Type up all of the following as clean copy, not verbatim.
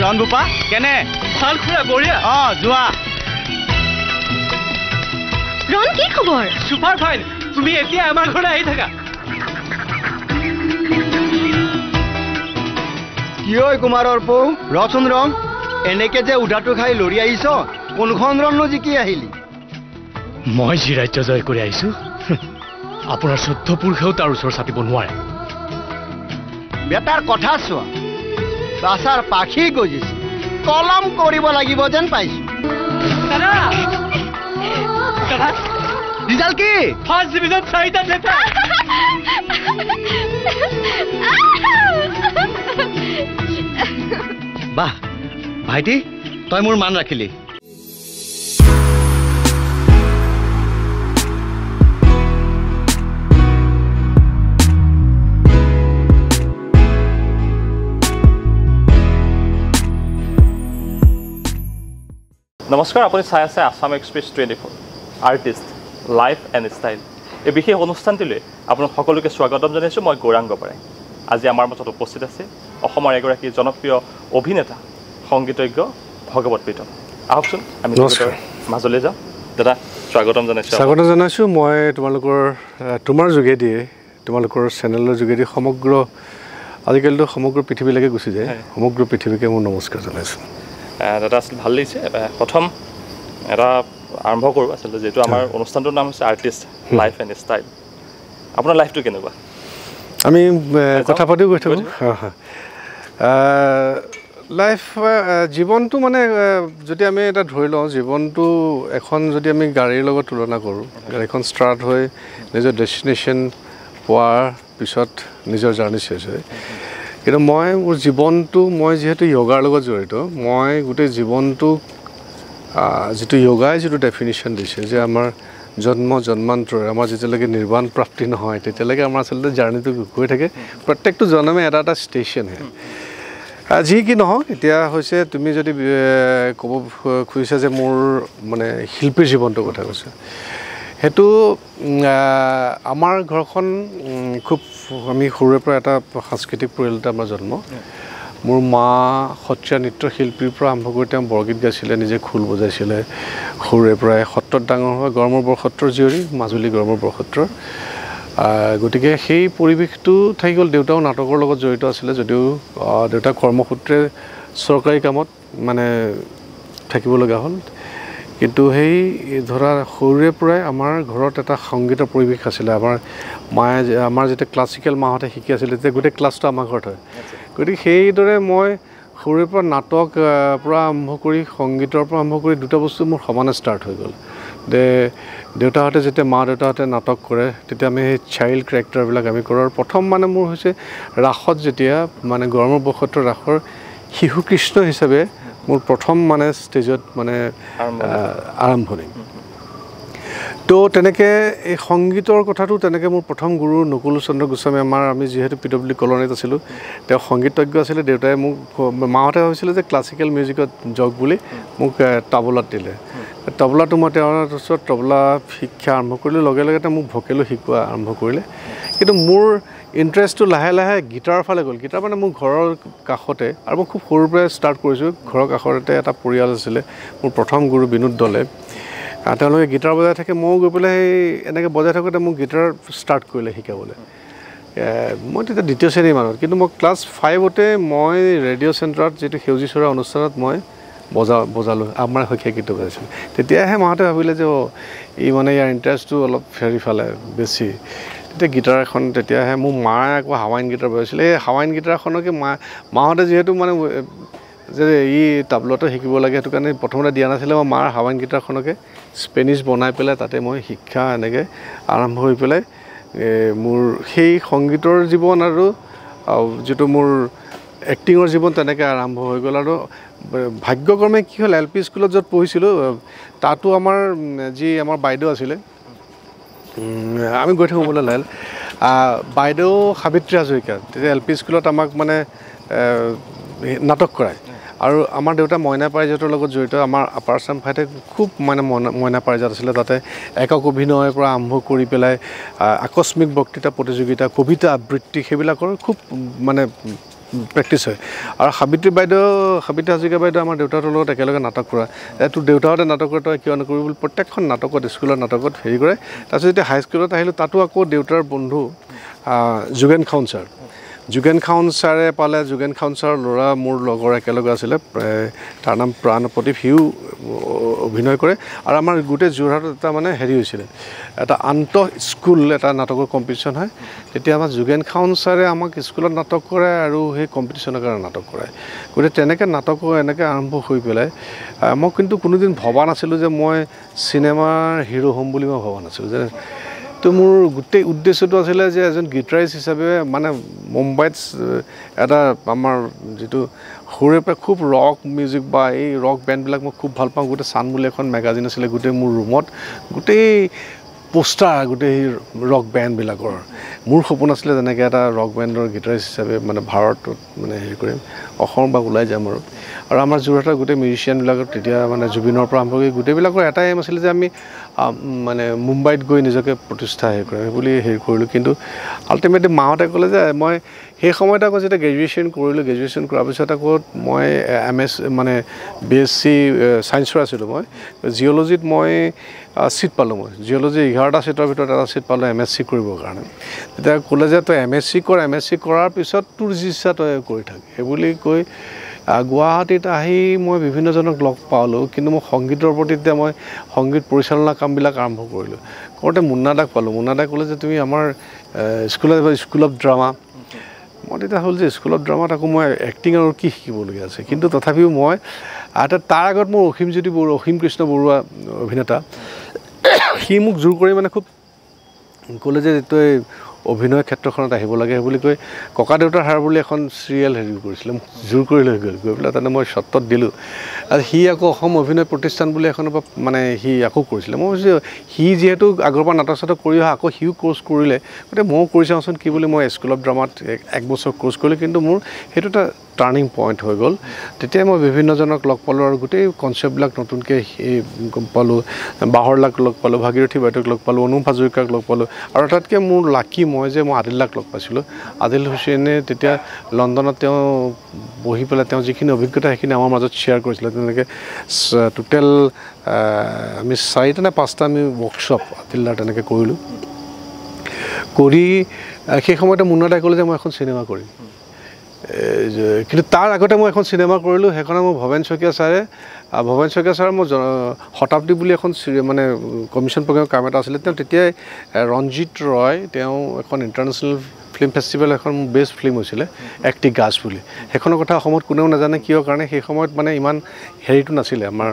ৰণবোপা কেনে ভাল খুৰা বঢ়িয়া যোৱা ৰণ কি খবৰ সুপাৰ ফাইন তুমি এতিয়া আমাৰ ঘৰলৈ আহি থাকা কিয় কুমাৰৰ পৌ ৰচোন ৰং এনেকে যে উধাটো খাই লৰি আহিছ কোনখন ৰংনো জিকি আহিলি মই যি ৰাজ্য জয় কৰি আহিছো আপোনাৰ 14 পুৰুষেও তাৰ ওচৰ চাপিব নোৱাৰে বেটাৰ কথা চোৱা বাছাৰ পাখি গজিছে কলম কৰিব লাগিব যেন পাইছো দাদা দাদা ৰিজাল্ট কি ফাৰ্ষ্ট ডিভিজন 4টা লেটাৰ বাহ ভাইটি তই মোৰ মান ৰাখিলি নমস্কাৰ আপুনি চাই আছে Assam express 24 artist life and style এই বিশেষ অনুষ্ঠানটিলৈ আপোনাক সকলোকে স্বাগতম জনাইছোঁ মই গৌৰাংগ বৰাই আজি আমাৰ মাজত উপস্থিত আছে অসমৰ এগৰাকী জনপ্ৰিয় অভিনেতা সংগীতজ্ঞ ভগৱত প্ৰীতম আহকচোন আমি মাজলৈ যাওঁ দাদা স্বাগতম জনাইছোঁ মই তোমাৰ যোগেদি তোমালোকৰ চেনেলৰ যোগেদি সমগ্ৰ আজিকালিতো সমগ্ৰ পৃথিৱীলৈকে গুচি যায় সমগ্ৰ পৃথিৱীকে মোৰ নমস্কাৰ জনাইছোঁ দাদা আচলতে ভাল লাগিছে প্ৰথম এটা আৰম্ভ কৰোঁ আচলতে যিহেতু আমাৰ অনুষ্ঠানটোৰ নাম হৈছে আৰ্টিষ্ট লাইফ এণ্ড ষ্টাইল আপোনাৰ লাইফটো কেনেকুৱা আমি কথা পাতিও গৈ থাকোঁ লাইফ জীৱনটো মানে যদি আমি এটা ধৰি লওঁ জীৱনটো এখন যদি আমি গাড়ীৰ লগত তুলনা কৰোঁ গাড়ীখন ষ্টাৰ্ট হৈ নিজৰ ডেষ্টিনেশ্যন পোৱাৰ পিছত নিজৰ জাৰ্ণি শেষ হয় কিন্তু মোৰ জীৱনটো মই যিহেতু য়োগাৰ লগত জড়িত মই গোটেই জীৱনটো যিটো য়োগাই যিটো ডেফিনিশ্যন দিছে যে আমাৰ জন্মান্তৰে আমাৰ যেতিয়ালৈকে নিৰ্বাণ প্ৰাপ্তি নহয় তেতিয়ালৈকে আমাৰ আচলতে জাৰ্ণিটো গৈ থাকে প্ৰত্যেকটো জন্মে এটা এটা ষ্টেচনহে যি কি নহওক এতিয়া হৈছে তুমি যদি ক'ব খুজিছা যে মোৰ মানে শিল্পীৰ জীৱনটোৰ কথা কৈছে সেইটো আমাৰ ঘৰখন খুব আমি সৰুৰে পৰা এটা সাংস্কৃতিক পৰিয়ালতে আমাৰ জন্ম মোৰ মা সত্ৰীয়া নৃত্যশিল্পীৰ পৰা আৰম্ভ কৰি তেওঁ বৰগীত গাইছিলে নিজে খোল বজাইছিলে সৰুৰে পৰাই সত্ৰত ডাঙৰ হোৱা গড়মূৰ বৰসত্ৰৰ জীয়ৰী মাজুলী গড়মূৰ বৰসত্ৰৰ গতিকে সেই পৰিৱেশটো থাকি গ'ল দেউতাও নাটকৰ লগত জড়িত আছিলে যদিও দেউতা কৰ্মসূত্ৰে চৰকাৰী কামত মানে থাকিব লগা হ'ল কিন্তু সেই ধৰা সৰুৰে পৰাই আমাৰ ঘৰত এটা সংগীতৰ পৰিৱেশ আছিলে আমাৰ যেতিয়া ক্লাছিকেল মাহঁতে শিকি আছিলে তেতিয়া গোটেই ক্লাছটো আমাৰ ঘৰত হয় গতিকে সেইদৰে মই সৰুৰে পৰা নাটক পৰা আৰম্ভ কৰি সংগীতৰ পৰা আৰম্ভ কৰি দুটা বস্তু মোৰ সমানে ষ্টাৰ্ট হৈ গ'ল দেউতাহঁতে যেতিয়া মা দেউতাহঁতে নাটক কৰে তেতিয়া আমি সেই চাইল্ড কেৰেক্টাৰবিলাক আমি কৰোঁ আৰু প্ৰথম মানে মোৰ হৈছে ৰাসত যেতিয়া মানে গড়মূৰ বৰসত্ৰৰ ৰাসৰ শিশু কৃষ্ণ হিচাপে মোৰ প্ৰথম মানে ষ্টেজত মানে আৰম্ভণি তো তেনেকৈ এই সংগীতৰ কথাটো তেনেকৈ মোৰ প্ৰথম গুৰু নকুল চন্দ্ৰ গোস্বামী আমি যিহেতু PW কলনীত আছিলোঁ তেওঁ সংগীতজ্ঞ আছিলে দেউতাই মোক মাহঁতে ভাবিছিলে যে ক্লাছিকেল মিউজিকত যাওক বুলি মোক তবলাত দিলে তবলাটো মই তেওঁৰ ওচৰত তবলা শিক্ষা আৰম্ভ কৰিলোঁ লগে লগে তেওঁ মোক ভকেলো শিকোৱা আৰম্ভ কৰিলে কিন্তু মোৰ ইণ্টাৰেষ্টটো লাহে লাহে গীটাৰৰ ফালে গ'ল গীটাৰ মানে মোৰ ঘৰৰ কাষতে আৰু মই খুব সৰুৰ পৰাই ষ্টাৰ্ট কৰিছোঁ ঘৰৰ কাষতে এটা পৰিয়াল আছিলে মোৰ প্ৰথম গুৰু বিনোদ দলে তেওঁলোকে গীটাৰ বজাই থাকে ময়ো গৈ পেলাই সেই এনেকৈ বজাই থাকোঁতে মোক গীটাৰ ষ্টাৰ্ট কৰিলে শিকাবলৈ মই তেতিয়া দ্বিতীয় শ্ৰেণীৰ মানত কিন্তু মই ক্লাছ 5তে মই ৰেডিঅ' চেণ্টাৰত যিটো সেউজী চৰা অনুষ্ঠানত মই বজালোঁ আমাৰ শৈক্ষিক গীত বজাইছিলোঁ তেতিয়াহে মাহঁতে ভাবিলে যে মানে ইয়াৰ ইণ্টাৰেষ্টটো অলপ হেৰিফালে বেছি তেতিয়া গীটাৰ এখন তেতিয়াহে মোৰ মায়ে আকৌ হাৱাইন গীটাৰ বজাইছিলে এই হাৱাইন গীটাৰখনকে মাহঁতে যিহেতু মানে যে তাবলাটো শিকিব লাগে সেইটো কাৰণে প্ৰথমতে দিয়া নাছিলে মই মাৰ হাৱাইন গীটাৰখনকে স্পেনিছ বনাই পেলাই তাতে মই শিক্ষা এনেকৈ আৰম্ভ হৈ পেলাই মোৰ সেই সংগীতৰ জীৱন আৰু যিটো মোৰ এক্টিঙৰ জীৱন তেনেকৈ আৰম্ভ হৈ গ'ল আৰু ভাগ্যক্ৰমে কি হ'ল LP স্কুলত য'ত পঢ়িছিলোঁ তাতো আমাৰ বাইদেউ আছিলে আমি গৈ থাকোঁ বোলে লাল বাইদেউ সাবিত্ৰী হাজৰিকা তেতিয়া LP স্কুলত আমাক মানে নাটক কৰায় আৰু আমাৰ দেউতা মইনা পাৰিজাতৰ লগত জড়িত আমাৰ আপাৰ আছাম ফাইতে খুব মানে মইনা পাৰিজাত আছিলে তাতে একক অভিনয়ৰ পৰা আৰম্ভ কৰি পেলাই আকস্মিক বক্তৃতা প্ৰতিযোগিতা কবিতা আবৃত্তি সেইবিলাকৰ খুব মানে প্ৰেক্টিছ হয় আৰু সাবিত্ৰী হাজৰিকা বাইদেউ আমাৰ দেউতাৰ লগত একেলগে নাটক কৰা তোৰ দেউতাহঁতে নাটক কৰে তই কিয় নকৰিবি বুলি প্ৰত্যেকখন নাটকত স্কুলৰ নাটকত হেৰি কৰে তাৰপিছত যেতিয়া হাইস্কুলত আহিলোঁ তাতো আকৌ দেউতাৰ বন্ধু যোগেন খাউন ছাৰে পালে যোগেন খাউন ছাৰৰ ল'ৰা মোৰ লগৰ একেলগে আছিলে তাৰ নাম প্ৰাণ প্ৰদীপ সিও অভিনয় কৰে আৰু আমাৰ গোটেই যোৰহাটত এটা মানে হেৰি হৈছিলে এটা আন্তঃ স্কুল এটা নাটকৰ কম্পিটিশ্যন হয় তেতিয়া আমাৰ যোগেন খাউন ছাৰে আমাক স্কুলত নাটক কৰে আৰু সেই কম্পিটিশ্যনৰ কাৰণে নাটক কৰায় গতিকে তেনেকৈ নাটকৰ এনেকৈ আৰম্ভ হৈ পেলাই মই কিন্তু কোনোদিন ভবা নাছিলোঁ যে মই চিনেমাৰ হিৰো হ'ম বুলি মই ভবা নাছিলোঁ যে তো মোৰ গোটেই উদ্দেশ্যটো আছিলে যে এজন গীটাৰিষ্ট হিচাপে মানে মুম্বাইত এটা আমাৰ যিটো সৰুৰে পৰা খুব ৰক মিউজিক বা এই ৰক বেণ্ডবিলাক মই খুব ভাল পাওঁ গোটেই চান বুলি এখন মেগাজিন আছিলে গোটেই মোৰ ৰুমত গোটেই পোষ্টাৰ গোটেই ৰক বেণ্ডবিলাকৰ মোৰ সপোন আছিলে যেনেকৈ এটা ৰক বেণ্ডৰ গীটাৰিষ্ট হিচাপে মানে ভাৰতত মানে হেৰি কৰিম অসমৰ পৰা ওলাই যাম আৰু আমাৰ যোৰহাটৰ গোটেই মিউজিচিয়ানবিলাকৰ তেতিয়া মানে জুবিনৰ পৰা আৰম্ভ কৰি গোটেইবিলাকৰ এটাই এম আছিলে যে আমি মানে মুম্বাইত গৈ নিজকে প্ৰতিষ্ঠা হেৰি কৰিম বুলি হেৰি কৰিলোঁ কিন্তু আল্টিমেটলি মাহঁতে ক'লে যে মই সেই সময়ত আকৌ যেতিয়া গ্ৰেজুৱেশ্যন কৰিলোঁ গ্ৰেজুৱেশ্যন কৰাৰ পিছত আকৌ মই MS মানে BSc ছায়েন্সৰ আছিলোঁ মই জিঅ'লজিত মই ছিট পালোঁ মই জিঅ'লজি 11টা ছিটৰ ভিতৰত এটা ছিট পালোঁ MSc কৰিবৰ কাৰণে তেতিয়া ক'লে যে তই MSc কৰাৰ পিছত তোৰ যি ইচ্ছা তই কৰি থাক সেইবুলি কৈ গুৱাহাটীত আহি মই বিভিন্নজনক লগ পালোঁ কিন্তু মই সংগীতৰ প্ৰতি তেতিয়া মই সংগীত পৰিচালনা কামবিলাক আৰম্ভ কৰিলোঁ কৰোঁতে মুন্নাদাক পালোঁ মুন্নাদাই ক'লে যে তুমি আমাৰ স্কুল অফ ড্ৰামা মই তেতিয়া হ'ল যে স্কুল অফ ড্ৰামাত আকৌ মই এক্টিং আৰু কি শিকিবলগীয়া আছে কিন্তু তথাপিও মই তাৰ আগত মোৰ অসীম কৃষ্ণ বৰুৱা অভিনেতা সি মোক জোৰ কৰি মানে খুব ক'লে যে তই অভিনয় ক্ষেত্ৰখনত আহিব লাগে বুলি কৈ ককা দেউতাৰ হাৰ বুলি এখন চিৰিয়েল হেৰি কৰিছিলে জোৰ কৰি লৈ গৈ পেলাই তাতে মই শ্বৰ্টত দিলোঁ আৰু সি আকৌ অসম অভিনয় প্ৰতিষ্ঠান বুলি এখনৰ পৰা মানে সি আকৌ কৰিছিলে মই ভাবিছোঁ সি যিহেতু আগৰ পৰা নাটক চাটক কৰি অহা আকৌ সিও কোৰ্চ কৰিলে গতিকে ময়ো কৰি চাওঁচোন কি বুলি মই স্কুল অফ ড্ৰামাত 1 বছৰ কোৰ্চ কৰিলোঁ কিন্তু মোৰ সেইটো এটা টাৰ্ণিং পইণ্ট হৈ গ'ল তেতিয়াই মই বিভিন্নজনক লগ পালোঁ আৰু গোটেই কনচেপ্টবিলাক নতুনকৈ গম পালোঁ বাহৰলাক লগ পালোঁ ভাগীৰথী বাইদেউক লগ পালোঁ অনুপ হাজৰিকাক লগ পালোঁ আৰু তাতকৈ মোৰ লাকি মই আদিলদাক লগ পাইছিলোঁ আদিল হুছেইনে তেতিয়া লণ্ডনত তেওঁ বহি পেলাই তেওঁ যিখিনি অভিজ্ঞতা সেইখিনি আমাৰ মাজত শ্বেয়াৰ কৰিছিলে তেনেকৈ টোটেল আমি 4টা নে 5টা আমি ৱৰ্কশ্বপ আদিলদাৰ তেনেকৈ কৰিলোঁ কৰি সেই সময়তে মুন্নাদাই ক'লে যে মই এখন চিনেমা কৰিম কিন্তু তাৰ আগতে মই এখন চিনেমা কৰিলোঁ সেইখনে মই ভৱেন শইকীয়া ছাৰে মই শতাব্দী বুলি এখন মানে কমিশ্যন প্ৰগ্ৰেমৰ কাম এটা আছিলে তেওঁ তেতিয়াই ৰঞ্জিত ৰয় তেওঁ এখন ইণ্টাৰনেশ্যনেল ফিল্ম ফেষ্টিভেল এখন বেষ্ট ফিল্ম হৈছিলে একটি গাছ বুলি সেইখনৰ কথা অসমত কোনেও নাজানে কিয় কাৰণে সেই সময়ত মানে ইমান হেৰিটো নাছিলে আমাৰ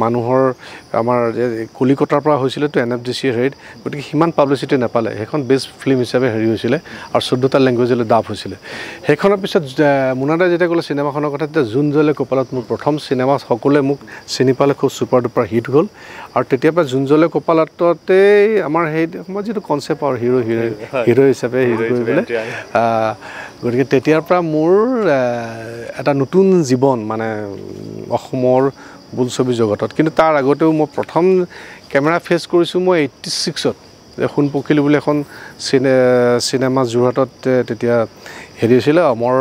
মানুহৰ আমাৰ কলিকতাৰ পৰা হৈছিলেতো NFDC হেৰিত গতিকে সিমান পাব্লিচিটি নাপালে সেইখন বেষ্ট ফিল্ম হিচাপে হেৰি হৈছিলে আৰু 14টা লেংগুৱেজলৈ ডাব হৈছিলে সেইখনৰ পিছত মুন্নাদাই যেতিয়া ক'লে চিনেমাখনৰ কথা তেতিয়া জোন জ্বলে কপালত মোৰ প্ৰথম চিনেমা সকলোৱে মোক চিনি পালে খুব ছুপাৰ ডুপাৰ হিট হ'ল আৰু তেতিয়াৰ পৰা জোন জ্বলে কপালতেই আমাৰ সেই সময়ত যিটো কনচেপ্ট আৰু হিৰো হিচাপে গতিকে তেতিয়াৰ পৰা মোৰ এটা নতুন জীৱন মানে অসমৰ বোলছবি জগতত কিন্তু তাৰ আগতেও মই প্ৰথম কেমেৰা ফেচ কৰিছোঁ মই 86ত সোণ পখিলী বুলি এখন চিনেমা যোৰহাটত তেতিয়া হেৰি হৈছিলে অমৰ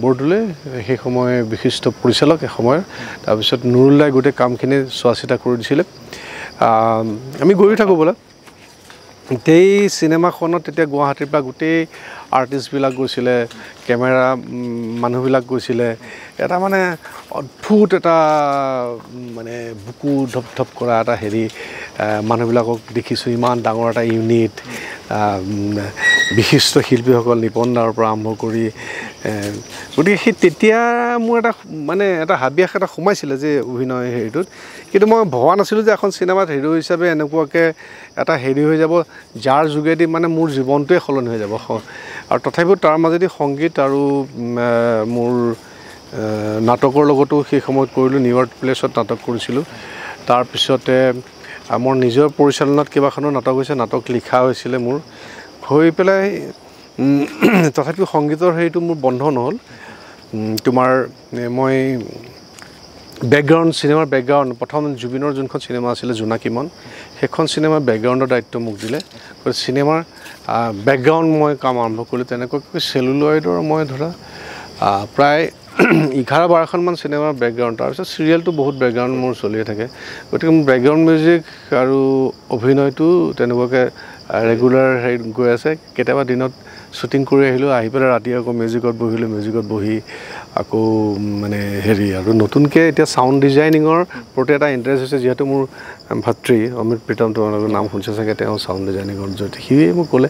বৰদলৈ সেই সময় বিশিষ্ট পৰিচালক এসময়ৰ তাৰপিছত নুৰুল্লাই গোটেই কামখিনি চোৱা চিতা কৰি দিছিলে আমি গৈও থাকোঁ বোলে গোটেই চিনেমাখনত তেতিয়া গুৱাহাটীৰ পৰা গোটেই আৰ্টিষ্টবিলাক গৈছিলে কেমেৰা মানুহবিলাক গৈছিলে এটা মানে অদ্ভুত এটা মানে বুকু ধপ কৰা এটা হেৰি মানুহবিলাকক দেখিছোঁ ইমান ডাঙৰ এটা ইউনিট বিশিষ্ট শিল্পীসকল নিপন দাৰ পৰা আৰম্ভ কৰি গতিকে সেই তেতিয়া মোৰ এটা হাবিয়াস এটা সোমাইছিলে যে অভিনয় হেৰিটোত কিন্তু মই ভবা নাছিলোঁ যে এখন চিনেমাত হিৰো হিচাপে এনেকুৱাকৈ এটা হেৰি হৈ যাব যাৰ যোগেদি মানে মোৰ জীৱনটোৱে সলনি হৈ যাব আৰু তথাপিও তাৰ মাজেদি সংগীত আৰু মোৰ নাটকৰ লগতো সেই সময়ত কৰিলোঁ নিউয়ৰ্ক প্লেছত নাটক কৰিছিলোঁ তাৰপিছতে মোৰ নিজৰ পৰিচালনাত কেইবাখনো নাটক হৈছে নাটক লিখা হৈছিলে মোৰ হৈ পেলাই তথাপিও সংগীতৰ হেৰিটো মোৰ বন্ধ নহ'ল তোমাৰ মই চিনেমাৰ বেকগ্ৰাউণ্ড প্ৰথম জুবিনৰ যোনখন চিনেমা আছিলে জোনাকীমন সেইখন চিনেমাৰ বেকগ্ৰাউণ্ডৰ দায়িত্ব মোক দিলে চিনেমাৰ বেকগ্ৰাউণ্ড মই কাম আৰম্ভ কৰিলোঁ তেনেকুৱাকৈ চেলুলয়ডৰ মই ধৰা প্ৰায় 11-12খনমান চিনেমাৰ বেকগ্ৰাউণ্ড তাৰপিছত চিৰিয়েলটো বহুত বেকগ্ৰাউণ্ড মোৰ চলিয়ে থাকে গতিকে মোৰ বেকগ্ৰাউণ্ড মিউজিক আৰু অভিনয়টো তেনেকুৱাকৈ ৰেগুলাৰ হেৰি গৈ আছে কেতিয়াবা দিনত শ্বুটিং কৰি আহিলোঁ আহি পেলাই ৰাতি আকৌ মিউজিকত বহিলোঁ মিউজিকত বহি আকৌ মানে হেৰি আৰু নতুনকৈ এতিয়া চাউণ্ড ডিজাইনিঙৰ প্ৰতি এটা ইণ্টাৰেষ্ট হৈছে যিহেতু মোৰ ভাতৃ অমিত প্ৰীতম তোমালোকৰ নাম শুনিছে চাগে তেওঁ চাউণ্ড ডিজাইনিঙৰ জৰিয়তে সিয়ে মোক ক'লে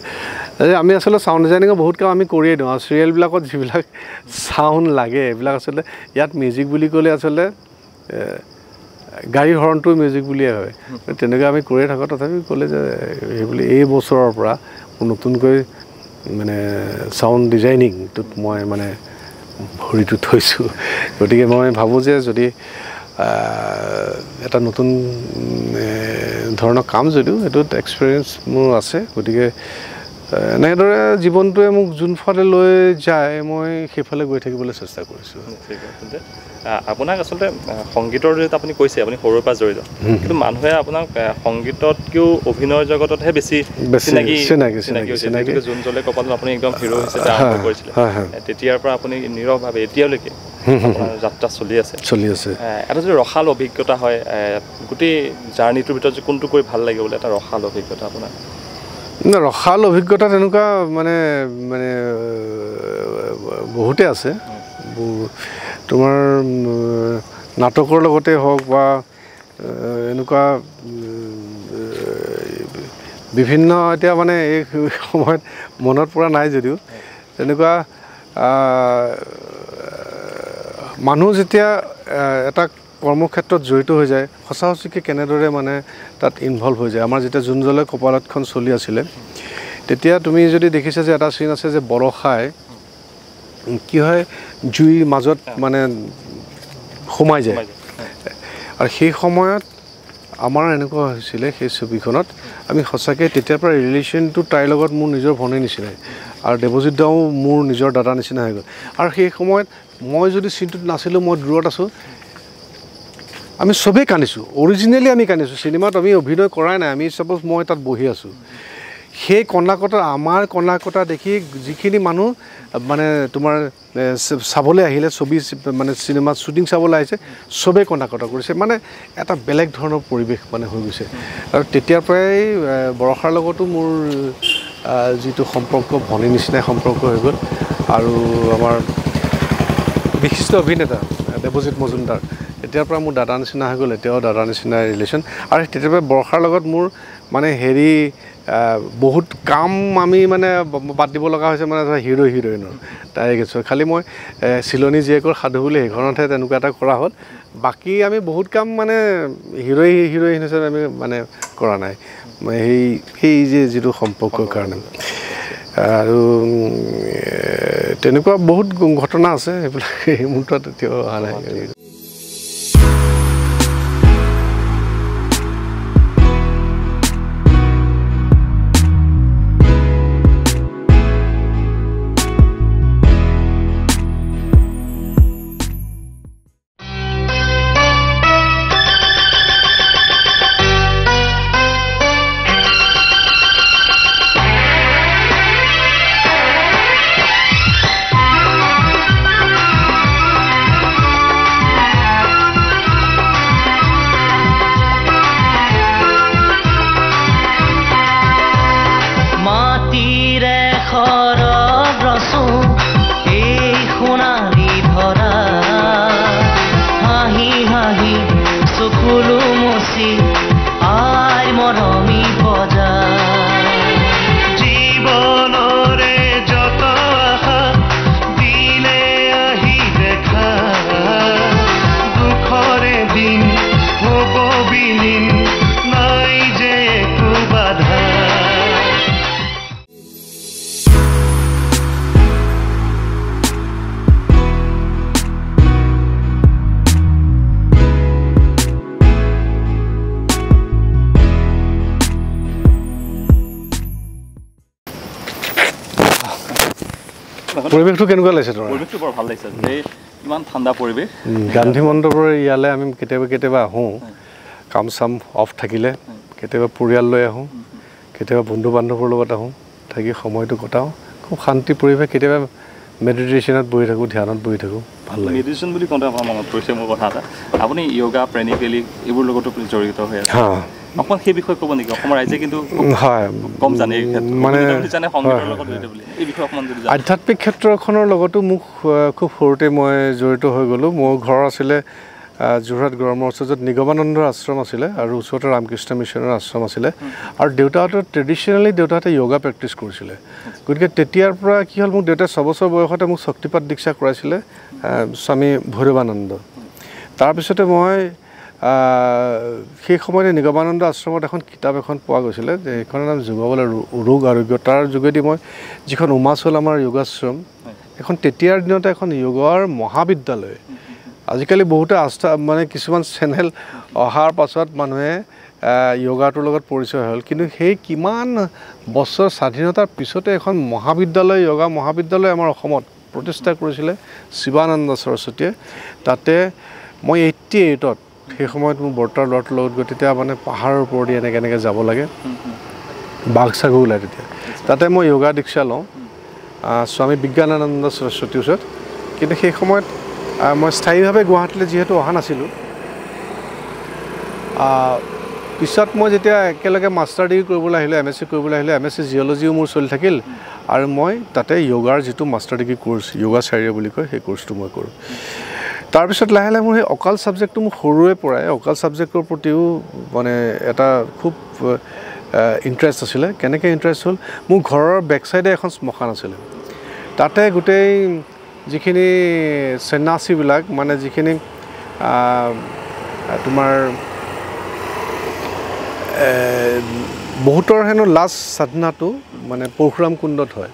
যে আমি আচলতে চাউণ্ড ডিজাইনিঙৰ বহুত কাম আমি কৰিয়ে দিওঁ আৰু চিৰিয়েলবিলাকত যিবিলাক চাউণ্ড লাগে এইবিলাক আচলতে ইয়াত মিউজিক বুলি ক'লে আচলতে গাড়ী হৰ্ণটো মিউজিক বুলিয়ে হয় তেনেকৈ আমি কৰিয়ে থাকোঁ তথাপি ক'লে যে সেইবুলি এই বছৰৰ পৰা নতুনকৈ মানে চাউণ্ড ডিজাইনিংটোত মই মানে ভৰিটো থৈছোঁ গতিকে মই ভাবোঁ যে যদি এটা নতুন ধৰণৰ কাম যদিও সেইটোত এক্সপিৰিয়েঞ্চ মোৰ আছে গতিকে এনেদৰে জীৱনটোৱে মোক যোনফালে লৈ যায় মই সেইফালে গৈ থাকিবলৈ চেষ্টা কৰিছোঁ আপোনাক আচলতে সংগীতৰ জৰিয়তে আপুনি কৈছে আপুনি সৰুৰ পৰা জড়িত কিন্তু মানুহে আপোনাক সংগীততকৈও অভিনয়ৰ জগততহে বেছি চিনাকি যোন জ্বলে কপালত আপুনি একদম হিৰো হিচাপে আৰম্ভ কৰিছিলে তেতিয়াৰ পৰা আপুনি নীৰৱভাৱে এতিয়ালৈকে যাত্ৰা চলি আছে এটা যদি ৰসাল অভিজ্ঞতা হয় গোটেই জাৰ্ণিটোৰ ভিতৰত যে কোনটো কৰি ভাল লাগে বোলে এটা ৰসাল অভিজ্ঞতা আপোনাৰ ৰসাল অভিজ্ঞতা তেনেকুৱা মানে মানে বহুতে আছে তোমাৰ নাটকৰ লগতে হওক বা এনেকুৱা বিভিন্ন এতিয়া মানে এই সময়ত মনত পৰা নাই যদিও তেনেকুৱা মানুহ যেতিয়া এটা কৰ্মক্ষেত্ৰত জড়িত হৈ যায় সঁচা সঁচিকৈ কেনেদৰে মানে তাত ইনভলভ হৈ যায় আমাৰ যেতিয়া যোন জ্বলে কপালতখন চলি আছিলে তেতিয়া তুমি যদি দেখিছা যে এটা চিন আছে যে বৰষাই কি হয় জুইৰ মাজত মানে সোমাই যায় আৰু সেই সময়ত আমাৰ এনেকুৱা হৈছিলে সেই ছবিখনত আমি সঁচাকৈ তেতিয়াৰ পৰা ৰিলেশ্যনটো তাইৰ লগত মোৰ নিজৰ ভনীৰ নিচিনাই আৰু দেৱজিৎ দাও মোৰ নিজৰ দাদা নিচিনা হৈ গ'ল আৰু সেই সময়ত মই যদি চিনটোত নাছিলোঁ মই দূৰত আছোঁ আমি চবেই কান্দিছোঁ অৰিজিনেলি আমি কান্দিছোঁ চিনেমাত আমি অভিনয় কৰাই নাই আমি চাপ'জ মই তাত বহি আছোঁ সেই কন্যাকটা আমাৰ কন্যাকটা দেখি যিখিনি মানুহ মানে তোমাৰ চাবলৈ আহিলে ছবি মানে চিনেমাত শ্বুটিং চাবলৈ আহিছে চবেই কন্যাকটা কৰিছে মানে এটা বেলেগ ধৰণৰ পৰিৱেশ মানে হৈ গৈছে আৰু তেতিয়াৰ পৰাই বৰষাৰ লগতো মোৰ যিটো সম্পৰ্ক ভনীৰ নিচিনাই সম্পৰ্ক হৈ গ'ল আৰু আমাৰ বিশিষ্ট অভিনেতা দেৱজিৎ মজুমদাৰ তেতিয়াৰ পৰা মোৰ দাদা নিচিনা হৈ গ'ল এতিয়াও দাদা নিচিনা ৰিলেশ্যন আৰু তেতিয়াৰ পৰা বৰষাৰ লগত মোৰ মানে হেৰি বহুত কাম আমি মানে বাদ দিব লগা হৈছে মানে ধৰা হিৰোইনৰ তাই গৈছোঁ খালি মই চিলনী জীয়েকৰ সাধু বুলি সেইখনতহে তেনেকুৱা এটা কৰা হ'ল বাকী আমি বহুত কাম মানে হিৰোইন হিচাপে আমি মানে কৰা নাই সেই যিটো সম্পৰ্কৰ কাৰণে আৰু তেনেকুৱা বহুত ঘটনা আছে সেইবিলাক সেই মুহূৰ্তত এতিয়াও অহা নাই পৰিৱেশটো কেনেকুৱা লাগিছে তোমাৰ পৰিৱেশটো বৰ ভাল লাগিছে এই ইমান ঠাণ্ডা পৰিৱেশ গান্ধী মণ্ডপৰ ইয়ালৈ আমি কেতিয়াবা আহোঁ কাম চাম অফ থাকিলে কেতিয়াবা পৰিয়াল লৈ আহোঁ কেতিয়াবা বন্ধু বান্ধৱৰ লগত আহোঁ থাকি সময়টো কটাওঁ খুব শান্তি পৰিৱেশ কেতিয়াবা মেডিটেশ্যনত বহি থাকোঁ, ধ্যানত বহি থাকোঁ, ভাল লাগে। মেডিটেশ্যন বুলি কওঁতে আপোনাৰ মনত পৰিছে মোৰ কথা এটা, আপুনি য়োগা প্ৰেক্টিকেলি এইবোৰ লগতো জড়িত হৈ আছে, অকণমান সেই বিষয়ে ক'ব নেকি? অসমৰ ৰাইজে কিন্তু হয় কম জানে এই ক্ষেত্ৰত, মানে জানে সংগীতৰ লগত জড়িত বুলি, এই বিষয়ে অকণমান যদি আধ্যাত্মিক ক্ষেত্ৰখনৰ লগতো মোক খুব সৰুতে মই জড়িত হৈ গ'লোঁ। মোৰ ঘৰ আছিলে যোৰহাট গড়মূৰ ওচৰত, য'ত নিগমানন্দৰ আশ্ৰম আছিলে আৰু ওচৰতে ৰামকৃষ্ণ মিছনৰ আশ্ৰম আছিলে, আৰু দেউতাহঁতৰ ট্ৰেডিশ্যনেলি দেউতাহঁতে য়োগা প্ৰেক্টিছ কৰিছিলে। গতিকে তেতিয়াৰ পৰা কি হ'ল, মোক দেউতাই 6 বছৰ বয়সতে মোক শক্তিপাত দীক্ষা কৰাইছিলে স্বামী ভৈৰৱানন্দ। তাৰপিছতে মই সেই সময়তে নিগমানন্দ আশ্ৰমত এখন কিতাপ এখন পোৱা গৈছিলে, সেইখনৰ নাম যোগাবলৰ ৰোগ আৰোগ্য। তাৰ যোগেদি মই যিখন উমাচল আমাৰ য়োগাশ্ৰম, এখন তেতিয়াৰ দিনতে এখন য়োগাৰ মহাবিদ্যালয়। আজিকালি বহুতে আস্থা মানে কিছুমান চেনেল অহাৰ পাছত মানুহে য়োগাটোৰ লগত পৰিচয় হ'ল, কিন্তু সেই কিমান বছৰ স্বাধীনতাৰ পিছতে এখন মহাবিদ্যালয়, য়োগা মহাবিদ্যালয় আমাৰ অসমত প্ৰতিষ্ঠা কৰিছিলে শিৱানন্দ সৰস্বতীয়ে। তাতে মই 88ত সেই সময়ত মোৰ বৰ্তাৰ ল'ৰাটোৰ লগত গৈ, তেতিয়া মানে পাহাৰৰ ওপৰেদি এনেকৈ যাব লাগে, বাঘ চাঘো ওলায় তেতিয়া। তাতে মই য়োগা দীক্ষা লওঁ স্বামী বিজ্ঞানানন্দ সৰস্বতীৰ ওচৰত। কিন্তু সেই সময়ত মই স্থায়ীভাৱে গুৱাহাটীলৈ যিহেতু অহা নাছিলোঁ, পিছত মই যেতিয়া একেলগে মাষ্টাৰ ডিগ্ৰী কৰিবলৈ আহিলোঁ, MSc কৰিবলৈ আহিলোঁ, MSc জিঅ'লজিও মোৰ চলি থাকিল, আৰু মই তাতে য়োগাৰ যিটো মাষ্টাৰ ডিগ্ৰী কোৰ্চ য়োগাচাৰ্য বুলি কয়, সেই কোৰ্চটো মই কৰোঁ। তাৰপিছত লাহে লাহে মোৰ সেই অকাল ছাবজেক্টটো মোৰ সৰুৰে পৰাই অকাল ছাবজেক্টৰ প্ৰতিও মানে এটা খুব ইণ্টাৰেষ্ট আছিলে। কেনেকৈ ইণ্টাৰেষ্ট হ'ল, মোৰ ঘৰৰ বেকচাইডে এখন শ্মশান আছিলে, তাতে গোটেই যিখিনি সন্ন্যাসীবিলাক, মানে যিখিনি তোমাৰ বহুতৰ হেনো লাষ্ট সাধনাটো মানে পৰশুৰাম কুণ্ডত হয়।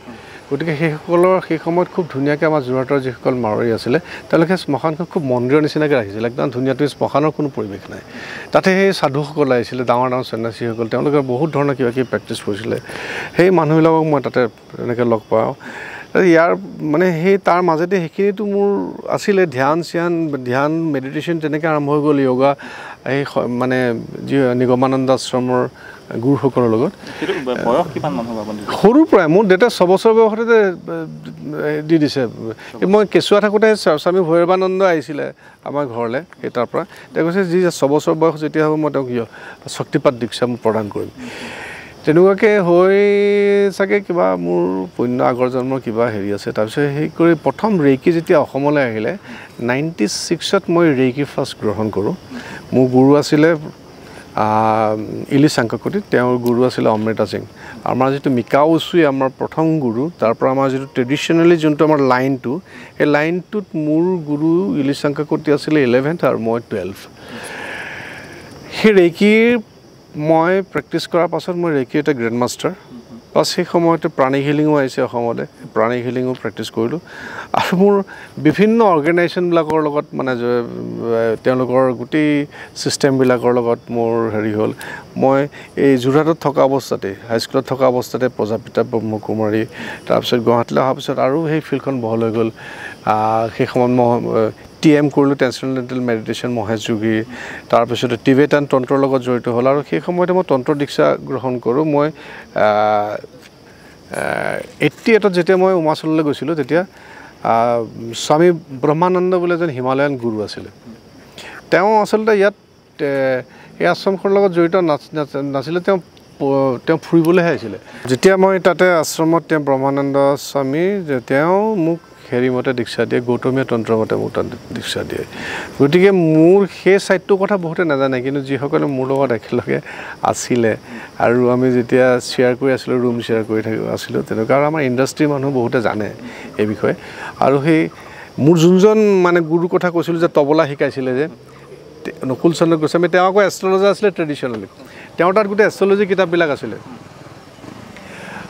গতিকে সেইসকলৰ সেই সময়ত খুব ধুনীয়াকৈ আমাৰ যোৰহাটৰ যিসকল মাৰোৱাৰী আছিলে, তেওঁলোকে শ্মশানখন খুব মন্দিৰৰ নিচিনাকৈ ৰাখিছিলে, একদম ধুনীয়া। শ্মশানৰ কোনো পৰিৱেশ নাই। তাতে সেই সাধুসকল আহিছিলে, ডাঙৰ ডাঙৰ সন্ন্যাসীসকল, তেওঁলোকে বহুত ধৰণৰ কিবা কিবি প্ৰেক্টিছ কৰিছিলে। সেই মানুহবিলাকক মই তাতে এনেকৈ লগ পাওঁ। ইয়াৰ মানে সেই তাৰ মাজতে সেইখিনিতো মোৰ আছিলে, ধ্যান মেডিটেশ্যন তেনেকৈ আৰম্ভ হৈ গ'ল। য়োগা এই মানে যি নিগমানন্দ আশ্ৰমৰ গুৰুসকলৰ লগত। সৰুৰ পৰাই মোৰ দেউতাই 6 বছৰ বয়সতে দি দিছে। মই কেঁচুৱা থাকোঁতে স্বামী ভৈৰৱানন্দ আহিছিলে আমাৰ ঘৰলৈ, সেই তাৰ পৰা তেওঁ কৈছে, যি 6 বছৰ বয়স যেতিয়া হ'ব মই তেওঁক শক্তিপাত দীক্ষা মই প্ৰদান কৰিম। তেনেকুৱাকৈ হৈ চাগে কিবা মোৰ পুণ্য আগৰ জন্মৰ কিবা হেৰি আছে। তাৰপিছত সেই কৰি প্ৰথম ৰেইকি যেতিয়া অসমলৈ আহিলে 96ত মই ৰেইকি ফাৰ্ষ্ট গ্ৰহণ কৰোঁ। মোৰ গুৰু আছিলে ইলি চাংককটি, তেওঁৰ গুৰু আছিলে অমৃতা সিং। আমাৰ যিটো মিকাও উচুই আমাৰ প্ৰথম গুৰু, তাৰ পৰা আমাৰ যিটো ট্ৰেডিশ্যনেলি যোনটো আমাৰ লাইনটো, সেই লাইনটোত মোৰ গুৰু ইলি চাংককটি আছিলে 11th আৰু মই 12th। সেই ৰেইকিৰ মই প্ৰেক্টিছ কৰাৰ পাছত মই ৰেইকি এটা গ্ৰেণ্ড মাষ্টাৰ। প্লাছ সেই সময়তে প্ৰাণিক হিলিঙো আহিছে অসমলৈ, প্ৰাণিক হিলিঙো প্ৰেক্টিছ কৰিলোঁ। আৰু মোৰ বিভিন্ন অৰ্গেনাইজেশ্যনবিলাকৰ লগত মানে তেওঁলোকৰ গোটেই ছিষ্টেমবিলাকৰ লগত মোৰ হেৰি হ'ল। মই এই যোৰহাটত থকা অৱস্থাতে, হাইস্কুলত থকা অৱস্থাতে প্ৰজাপিতা ব্ৰহ্মকুমাৰী, তাৰপিছত গুৱাহাটীলৈ অহাৰ পিছত আৰু সেই ফিল্ডখন বহল হৈ গ'ল। সেই সময়ত মই TM কৰিলোঁ, ট্ৰেন্সচেণ্ডেণ্টেল মেডিটেশ্যন মহেশ যোগী। তাৰপিছতে টিবেটান তন্ত্ৰৰ লগত জড়িত হ'ল, আৰু সেই সময়তে মই তন্ত্ৰ দীক্ষা গ্ৰহণ কৰোঁ। মই 88ত যেতিয়া মই উমাচললৈ গৈছিলোঁ, তেতিয়া স্বামী ব্ৰহ্মানন্দ বুলি এজন হিমালয়ান গুৰু আছিলে। তেওঁ আচলতে ইয়াত এই আশ্ৰমখনৰ লগত জড়িত নাছিলে, তেওঁ ফুৰিবলৈহে আহিছিলে। যেতিয়া মই তাতে আশ্ৰমত তেওঁ ব্ৰহ্মানন্দ স্বামী তেওঁ মোক হেৰিমতে দীক্ষা দিয়ে, গৌতমীয় তন্ত্ৰমতে মোক তাত দীক্ষা দিয়ে। গতিকে মোৰ সেই ছাইডটোৰ কথা বহুতে নাজানে, কিন্তু যিসকলে মোৰ লগত একেলগে আছিলে আৰু আমি যেতিয়া শ্বেয়াৰ কৰি আছিলোঁ, ৰুম শ্বেয়াৰ কৰি আছিলোঁ তেনেকুৱা, আৰু আমাৰ ইণ্ডাষ্ট্ৰীৰ মানুহ বহুতে জানে এই বিষয়ে। আৰু সেই মোৰ যোনজন মানে গুৰুৰ কথা কৈছিলোঁ যে তবলা শিকাইছিলে যে নকুল চন্দ্ৰ গোস্বামী, তেওঁ আকৌ এষ্ট্ৰলজাৰ আছিলে ট্ৰেডিশ্যনেলি। তেওঁৰ তাত গোটেই এষ্ট্ৰলজি কিতাপবিলাক আছিলে।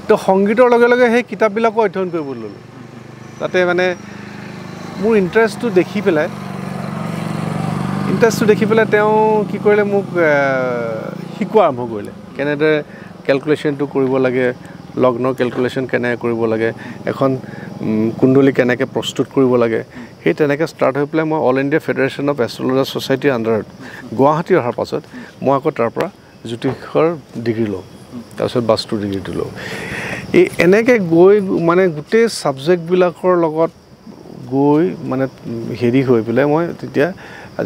তো সংগীতৰ লগে লগে সেই কিতাপবিলাকো অধ্যয়ন কৰিব ল'লোঁ। তাতে মানে মোৰ ইণ্টাৰেষ্টটো দেখি পেলাই তেওঁ কি কৰিলে, মোক শিকোৱা আৰম্ভ কৰিলে, কেনেদৰে কেলকুলেশ্যনটো কৰিব লাগে, লগ্নৰ কেলকুলেশ্যন কেনেকৈ কৰিব লাগে, এখন কুণ্ডলী কেনেকৈ প্ৰস্তুত কৰিব লাগে। সেই তেনেকৈ ষ্টাৰ্ট হৈ পেলাই মই অল ইণ্ডিয়া ফেডাৰেশ্যন অফ এষ্ট্ৰলজাৰ ছ'চাইটিৰ আণ্ডাৰত গুৱাহাটী অহাৰ পাছত মই আকৌ তাৰ পৰা জ্যোতিষৰ ডিগ্ৰী লওঁ, তাৰপিছত বাস্তুৰ ডিগ্ৰীটো লওঁ। এই এনেকৈ গৈ মানে গোটেই ছাবজেক্টবিলাকৰ লগত গৈ মানে হেৰি হৈ পেলাই মই তেতিয়া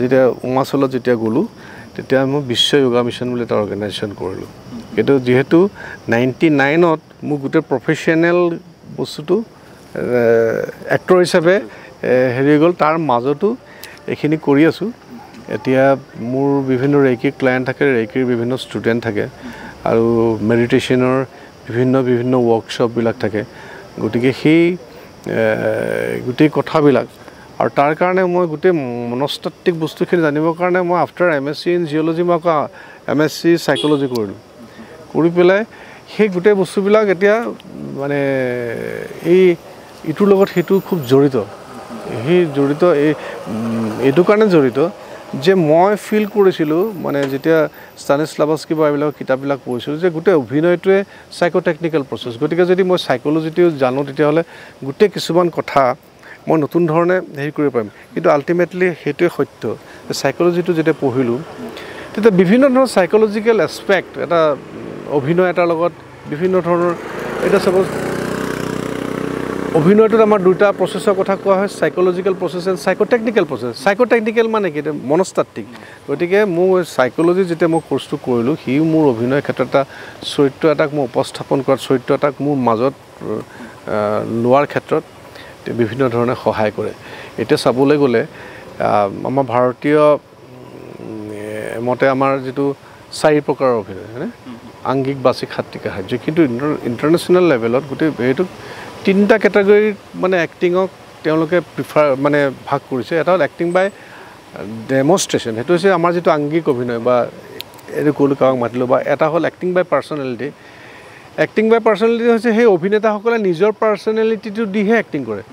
যেতিয়া অৰুণাচলত যেতিয়া গ'লোঁ তেতিয়া মই বিশ্ব য়োগা মিছন বুলি এটা অৰ্গেনাইজেশ্যন কৰিলোঁ কিন্তু যিহেতু 99ত মোৰ গোটেই প্ৰফেশ্যনেল বস্তুটো এক্টৰ হিচাপে হেৰি গ'ল তাৰ মাজতো এইখিনি কৰি আছোঁ এতিয়া মোৰ বিভিন্ন ৰেইকি ক্লায়েণ্ট থাকে ৰেইকিৰ বিভিন্ন ষ্টুডেণ্ট থাকে আৰু মেডিটেশ্যনৰ বিভিন্ন ৱৰ্কশ্বপবিলাক থাকে গতিকে সেই গোটেই কথাবিলাক আৰু তাৰ কাৰণে মই গোটেই মনস্তাত্ত্বিক বস্তুখিনি জানিবৰ কাৰণে মই আফটাৰ MSc ইন জিঅ'লজি মই আকৌ MSc চাইক'লজি কৰিলোঁ কৰি পেলাই সেই গোটেই বস্তুবিলাক এতিয়া মানে এই ইটোৰ লগত সেইটো খুব জড়িত সেই জড়িত এইটো কাৰণে জড়িত যে মই ফিল কৰিছিলোঁ মানে যেতিয়া ষ্টানিস্লাভস্কি বা এইবিলাক কিতাপবিলাক পঢ়িছিলোঁ যে গোটেই অভিনয়টোৱে চাইক'টেকনিকেল প্ৰচেছ গতিকে যদি মই চাইক'লজিটো জানো তেতিয়াহ'লে গোটেই কিছুমান কথা মই নতুন ধৰণে হেৰি কৰিব পাৰিম কিন্তু আল্টিমেটলি সেইটোৱে সত্য চাইক'লজিটো যেতিয়া পঢ়িলোঁ তেতিয়া বিভিন্ন ধৰণৰ চাইক'লজিকেল এছপেক্ট এটা অভিনয় এটাৰ লগত বিভিন্ন ধৰণৰ এটা চাপ'জ অভিনয়টোত আমাৰ দুটা প্ৰচেছৰ কথা কোৱা হয় চাইক'লজিকেল প্ৰচেছ এণ্ড চাইক'টেকনিকেল প্ৰচেছ চাইক'টেকনিকেল মানে কি মনস্তাত্ত্বিক গতিকে মোৰ চাইক'লজি যেতিয়া মই কোৰ্চটো কৰিলোঁ সি মোৰ অভিনয় ক্ষেত্ৰত এটা চৰিত্ৰ এটাক মই উপস্থাপন কৰাত চৰিত্ৰ এটাক মোৰ মাজত লোৱাৰ ক্ষেত্ৰত বিভিন্ন ধৰণে সহায় কৰে এতিয়া চাবলৈ গ'লে আমাৰ ভাৰতীয় মতে আমাৰ যিটো 4 প্ৰকাৰৰ অভিনয় হয়নে আংগিক বাচিক সাত্বিক সাহায্য কিন্তু ইণ্টাৰনেশ্যনেল লেভেলত গোটেই এইটোক 3টা কেটেগৰীৰ মানে এক্টিঙক তেওঁলোকে প্ৰিফাৰ মানে ভাগ কৰিছে এটা হ'ল এক্টিং বাই ডেমনষ্ট্ৰেশ্যন সেইটো হৈছে আমাৰ যিটো আংগিক অভিনয় বা এইটো ক'লো কাক মাতিলোঁ বা এটা হ'ল এক্টিং বাই পাৰ্চনেলিটি এক্টিং বাই পাৰ্চনেলিটি হৈছে সেই অভিনেতাসকলে নিজৰ পাৰ্চনেলিটিটো দিহে এক্টিং কৰে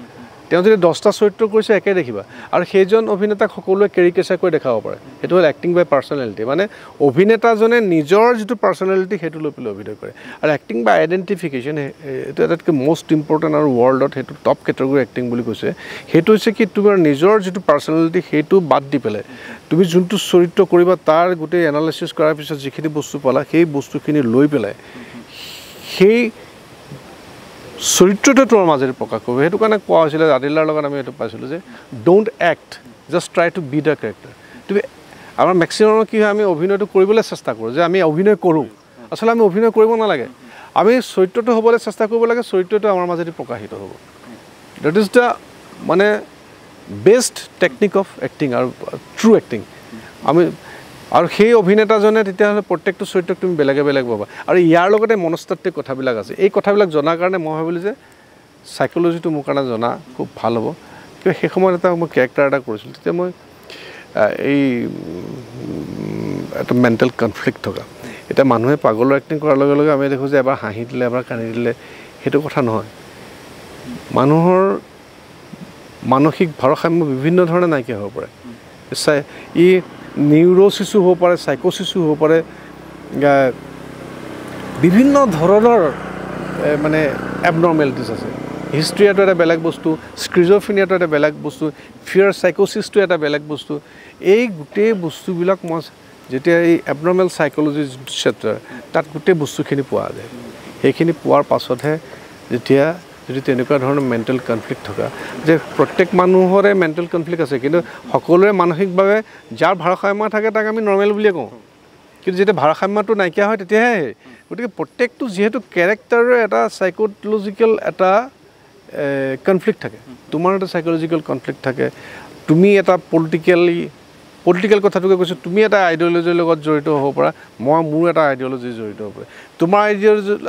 তেওঁ যদি 10টা চৰিত্ৰ কৰিছে একে দেখিবা আৰু সেইজন অভিনেতাক সকলোৱে কেৰিকেচাৰ কৰি দেখাব পাৰে সেইটো হ'ল এক্টিং বাই পাৰ্চনেলিটি মানে অভিনেতাজনে নিজৰ যিটো পাৰ্চনেলিটি সেইটো লৈ পেলাই অভিনয় কৰে আৰু এক্টিং বাই আইডেণ্টিফিকেশ্যন এইটো আটাইতকৈ মষ্ট ইম্পৰ্টেণ্ট আৰু ৱৰ্ল্ডত সেইটো টপ কেটেগৰী এক্টিং বুলি কৈছে সেইটো হৈছে কি তোমাৰ নিজৰ যিটো পাৰ্চনেলিটি সেইটো বাদ দি পেলাই তুমি যোনটো চৰিত্ৰ কৰিবা তাৰ গোটেই এনালাইচিছ কৰাৰ পিছত যিখিনি বস্তু পালা সেই বস্তুখিনি লৈ পেলাই সেই চৰিত্ৰটো তোমাৰ মাজেৰে প্ৰকাশ কৰিব সেইটো কাৰণে কোৱা হৈছিলে আদিলাৰ লগত আমি এইটো পাইছিলোঁ যে don't act just try two B the character তুমি আমাৰ মেক্সিমাম কি হয় আমি অভিনয়টো কৰিবলৈ চেষ্টা কৰোঁ যে আমি অভিনয় কৰোঁ আচলতে আমি অভিনয় কৰিব নালাগে আমি চৰিত্ৰটো হ'বলৈ চেষ্টা কৰিব লাগে চৰিত্ৰটো আমাৰ মাজেদি প্ৰকাশিত হ'ব ডেট ইজ দ্য মানে বেষ্ট টেকনিক অফ এক্টিং আৰু ট্ৰু এক্টিং আমি আৰু সেই অভিনেতাজনে তেতিয়াহ'লে প্ৰত্যেকটো চৰিত্ৰক তুমি বেলেগে বেলেগ পাবা আৰু ইয়াৰ লগতে মনস্তাত্ত্বিক কথাবিলাক আছে এই কথাবিলাক জনাৰ কাৰণে মই ভাবিলোঁ যে চাইক'লজিটো মোৰ কাৰণে জনা খুব ভাল হ'ব কিয় সেই সময়ত এটা মই কেৰেক্টাৰ এটা কৰিছিলোঁ তেতিয়া মই এই এটা মেণ্টেল কনফ্লিক্ট থকা এতিয়া মানুহে পাগলৰ এক্টিং কৰাৰ লগে লগে আমি দেখোঁ যে এবাৰ হাঁহি দিলে এবাৰ কান্দি দিলে সেইটো কথা নহয় মানুহৰ মানসিক ভাৰসাম্য বিভিন্ন ধৰণে নাইকিয়া হ'ব পাৰে ই নিউৰ'চিছো হ'ব পাৰে চাইক'চিছো হ'ব পাৰে বিভিন্ন ধৰণৰ মানে এবনৰ্মেলিটিছ আছে হিষ্ট্ৰিয়াটো এটা বেলেগ বস্তু স্ক্ৰিজ'ফ্ৰেনিয়াটো এটা বেলেগ বস্তু ফিয়াৰ চাইক'চিছটো এটা বেলেগ বস্তু এই গোটেই বস্তুবিলাক মই যেতিয়া এই এবনৰ্মেল চাইক'লজি ক্ষেত্ৰ তাত গোটেই বস্তুখিনি পোৱা যায় সেইখিনি পোৱাৰ পাছতহে যেতিয়া যদি তেনেকুৱা ধৰণৰ মেণ্টেল কনফ্লিক্ট থকা যে প্ৰত্যেক মানুহৰে মেণ্টেল কনফ্লিক্ট আছে কিন্তু সকলোৰে মানসিকভাৱে যাৰ ভাৰসাম্য থাকে তাক আমি নৰ্মেল বুলিয়ে কওঁ কিন্তু যেতিয়া ভাৰসাম্যটো নাইকিয়া হয় তেতিয়াহে গতিকে প্ৰত্যেকটো যিহেতু কেৰেক্টাৰৰ এটা চাইক'লজিকেল এটা কনফ্লিক্ট থাকে তোমাৰ এটা চাইক'লজিকেল কনফ্লিক্ট থাকে তুমি এটা পলিটিকেল কথাটোকে কৈছোঁ তুমি এটা আইডিঅ'লজিৰ লগত জড়িত হ'ব পাৰা মই মোৰ এটা আইডিঅ'লজি জড়িত হ'ব পাৰে তোমাৰ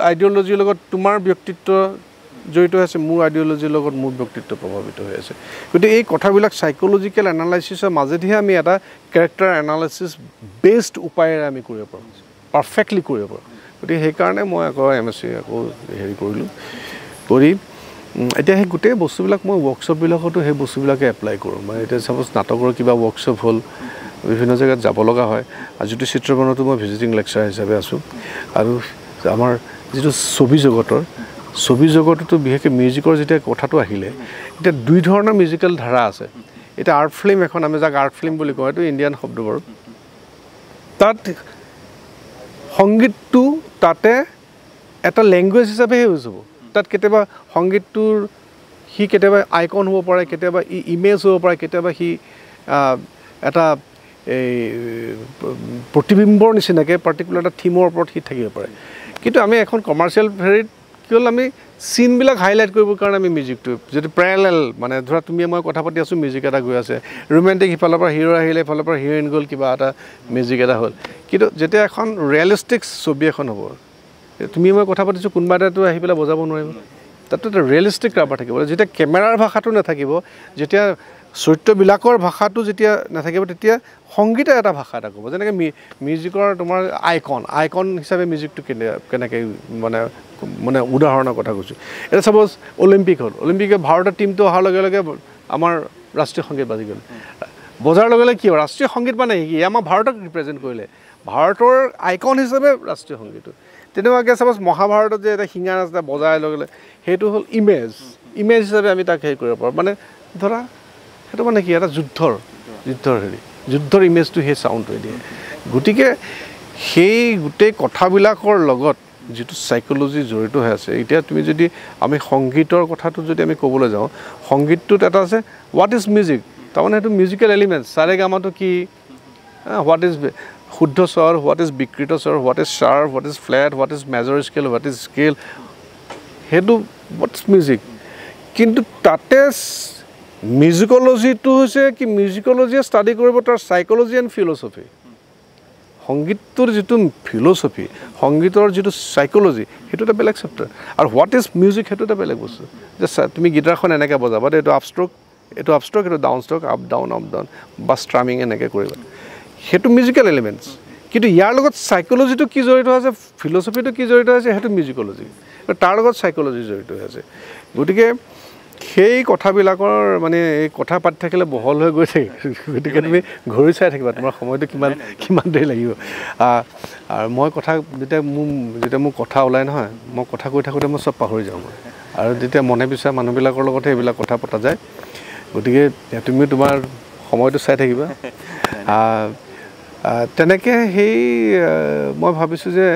আইডিঅ'লজিৰ লগত তোমাৰ ব্যক্তিত্ব জড়িত হৈ আছে মোৰ আইডিঅ'লজিৰ লগত মোৰ ব্যক্তিত্ব প্ৰভাৱিত হৈ আছে গতিকে এই কথাবিলাক চাইক'লজিকেল এনালাইচিছৰ মাজেদিহে আমি এটা কেৰেক্টাৰ এনালাইচিছ বেষ্ট উপায়েৰে আমি কৰিব পাৰোঁ পাৰফেক্টলি কৰিব পাৰোঁ গতিকে সেইকাৰণে মই আকৌ MSc আকৌ হেৰি কৰিলোঁ কৰি এতিয়া সেই গোটেই বস্তুবিলাক মই ৱৰ্কশ্বপবিলাকতো সেই বস্তুবিলাকে এপ্লাই কৰোঁ মানে এতিয়া চাপ'জ নাটকৰ কিবা ৱৰ্কশ্বপ হ'ল বিভিন্ন জেগাত যাব লগা হয় আৰু যিটো চিত্ৰবনতো মই ভিজিটিং লেকচাৰ হিচাপে আছোঁ আৰু আমাৰ যিটো ছবি জগততো বিশেষকৈ মিউজিকৰ যেতিয়া কথাটো আহিলে এতিয়া 2 ধৰণৰ মিউজিকেল ধাৰা আছে এতিয়া আৰ্ট ফিল্ম এখন আমি যাক আৰ্ট ফিল্ম বুলি কওঁ এইটো ইণ্ডিয়ান শব্দ বাৰু তাত সংগীতটো তাতে এটা লেংগুৱেজ হিচাপেহে ইউজ হ'ব তাত কেতিয়াবা সংগীতটোৰ সি কেতিয়াবা আইকন হ'ব পাৰে কেতিয়াবা ইমেজ হ'ব পাৰে কেতিয়াবা সি এটা এই প্ৰতিবিম্বৰ নিচিনাকৈ পাৰ্টিকুলাৰ এটা থিমৰ ওপৰত সি থাকিব পাৰে কিন্তু আমি এখন কমাৰ্চিয়েল হেৰিত কি হ'ল আমি চিনবিলাক হাইলাইট কৰিবৰ কাৰণে আমি মিউজিকটো যদি পেৰেলেল মানে ধৰা তুমি মই কথা পাতি আছোঁ মিউজিক এটা গৈ আছে ৰোমেণ্টিক সিফালৰ পৰা হিৰ' আহিলে ইফালৰ পৰা হিৰইন গ'ল কিবা এটা মিউজিক এটা হ'ল কিন্তু যেতিয়া এখন ৰিয়েলিষ্টিক ছবি এখন হ'ব তুমি মই কথা পাতিছোঁ কোনোবা এটাতো আহি পেলাই বজাব নোৱাৰিব তাতো এটা ৰিয়েলিষ্টিক ৰাপাৰ থাকিব যেতিয়া কেমেৰাৰ ভাষাটো নাথাকিব যেতিয়া চৰিত্ৰবিলাকৰ ভাষাটো যেতিয়া নাথাকিব তেতিয়া সংগীতৰ এটা ভাষা এটা ক'ব যেনেকৈ মিউজিকৰ তোমাৰ আইকন হিচাপে মিউজিকটো কেনেকৈ মানে উদাহৰণৰ কথা কৈছোঁ এতিয়া ছাপ'জ অলিম্পিক হ'ল অলিম্পিকে ভাৰতৰ টীমটো অহাৰ লগে লগে আমাৰ ৰাষ্ট্ৰীয় সংগীত বাজি গ'ল বজাৰ লগে লগে কি হয় ৰাষ্ট্ৰীয় সংগীত মানে কি আমাৰ ভাৰতক ৰিপ্ৰেজেণ্ট কৰিলে ভাৰতৰ আইকন হিচাপে ৰাষ্ট্ৰীয় সংগীতটো তেনেকুৱাকৈ ছাপ'জ মহাভাৰতত যে এটা শিঙা ৰাস্তা বজাই লগে সেইটো হ'ল ইমেজ হিচাপে আমি তাক হেৰি কৰিব পাৰোঁ মানে ধৰা সেইটো মানে কি এটা যুদ্ধৰ ইমেজটো সেই চাউণ্ডটোৱে দিয়ে গতিকে সেই গোটেই কথাবিলাকৰ লগত যিটো সাইকোলজি জড়িত হৈ আছে এতিয়া তুমি যদি আমি সংগীতৰ কথাটো যদি আমি ক'বলৈ যাওঁ সংগীতটোত এটা আছে হোৱাট ইজ মিউজিক তাৰমানে সেইটো মিউজিকেল এলিমেণ্টছ সাৰেগামাটো কি হোৱাট ইজ শুদ্ধ স্বৰ হোৱাট ইজ বিকৃত স্বৰ what is sharp what is flat what is major scale what is scale সেইটো হোৱাট ইজ মিউজিক কিন্তু তাতে মিউজিকলজিটো হৈছে কি মিউজিকলজিয়ে ষ্টাডি কৰিব তাৰ সাইকোলজি এণ্ড ফিল'চফি সংগীতৰ যিটো ফিল'চফি সংগীতৰ যিটো সাইকোলজি সেইটো এটা বেলেগ চেপ্টাৰ আৰু হোৱাট ইজ মিউজিক সেইটো এটা বেলেগ বস্তু যে তুমি গিটাৰখন এনেকৈ বজাবা এইটো আপষ্ট্ৰক এইটো ডাউন ষ্ট্ৰক আপ ডাউন বা ষ্ট্ৰামিং এনেকৈ কৰিবা সেইটো মিউজিকেল এলিমেণ্টছ কিন্তু ইয়াৰ লগত সাইকোলজিটো কি জড়িত আছে ফিল'চফিটো কি জড়িত আছে সেইটো মিউজিকলজি তাৰ লগত সাইকোলজি জড়িত হৈ আছে গতিকে সেই কথাবিলাকৰ মানে এই কথা পাতি থাকিলে বহল হৈ গৈ থাকে গতিকে তুমি ঘূৰি চাই থাকিবা তোমাৰ সময়টো কিমান দেৰি লাগিব আৰু মই কথা যেতিয়া মোৰ কথা ওলায় নহয় মই কথা কৈ থাকোঁতে মই চব পাহৰি যাওঁ মই আৰু যেতিয়া মনে বিচৰা মানুহবিলাকৰ লগতহে এইবিলাক কথা পতা যায় গতিকে তুমি তোমাৰ সময়টো চাই থাকিবা তেনেকৈ সেই মই ভাবিছোঁ যে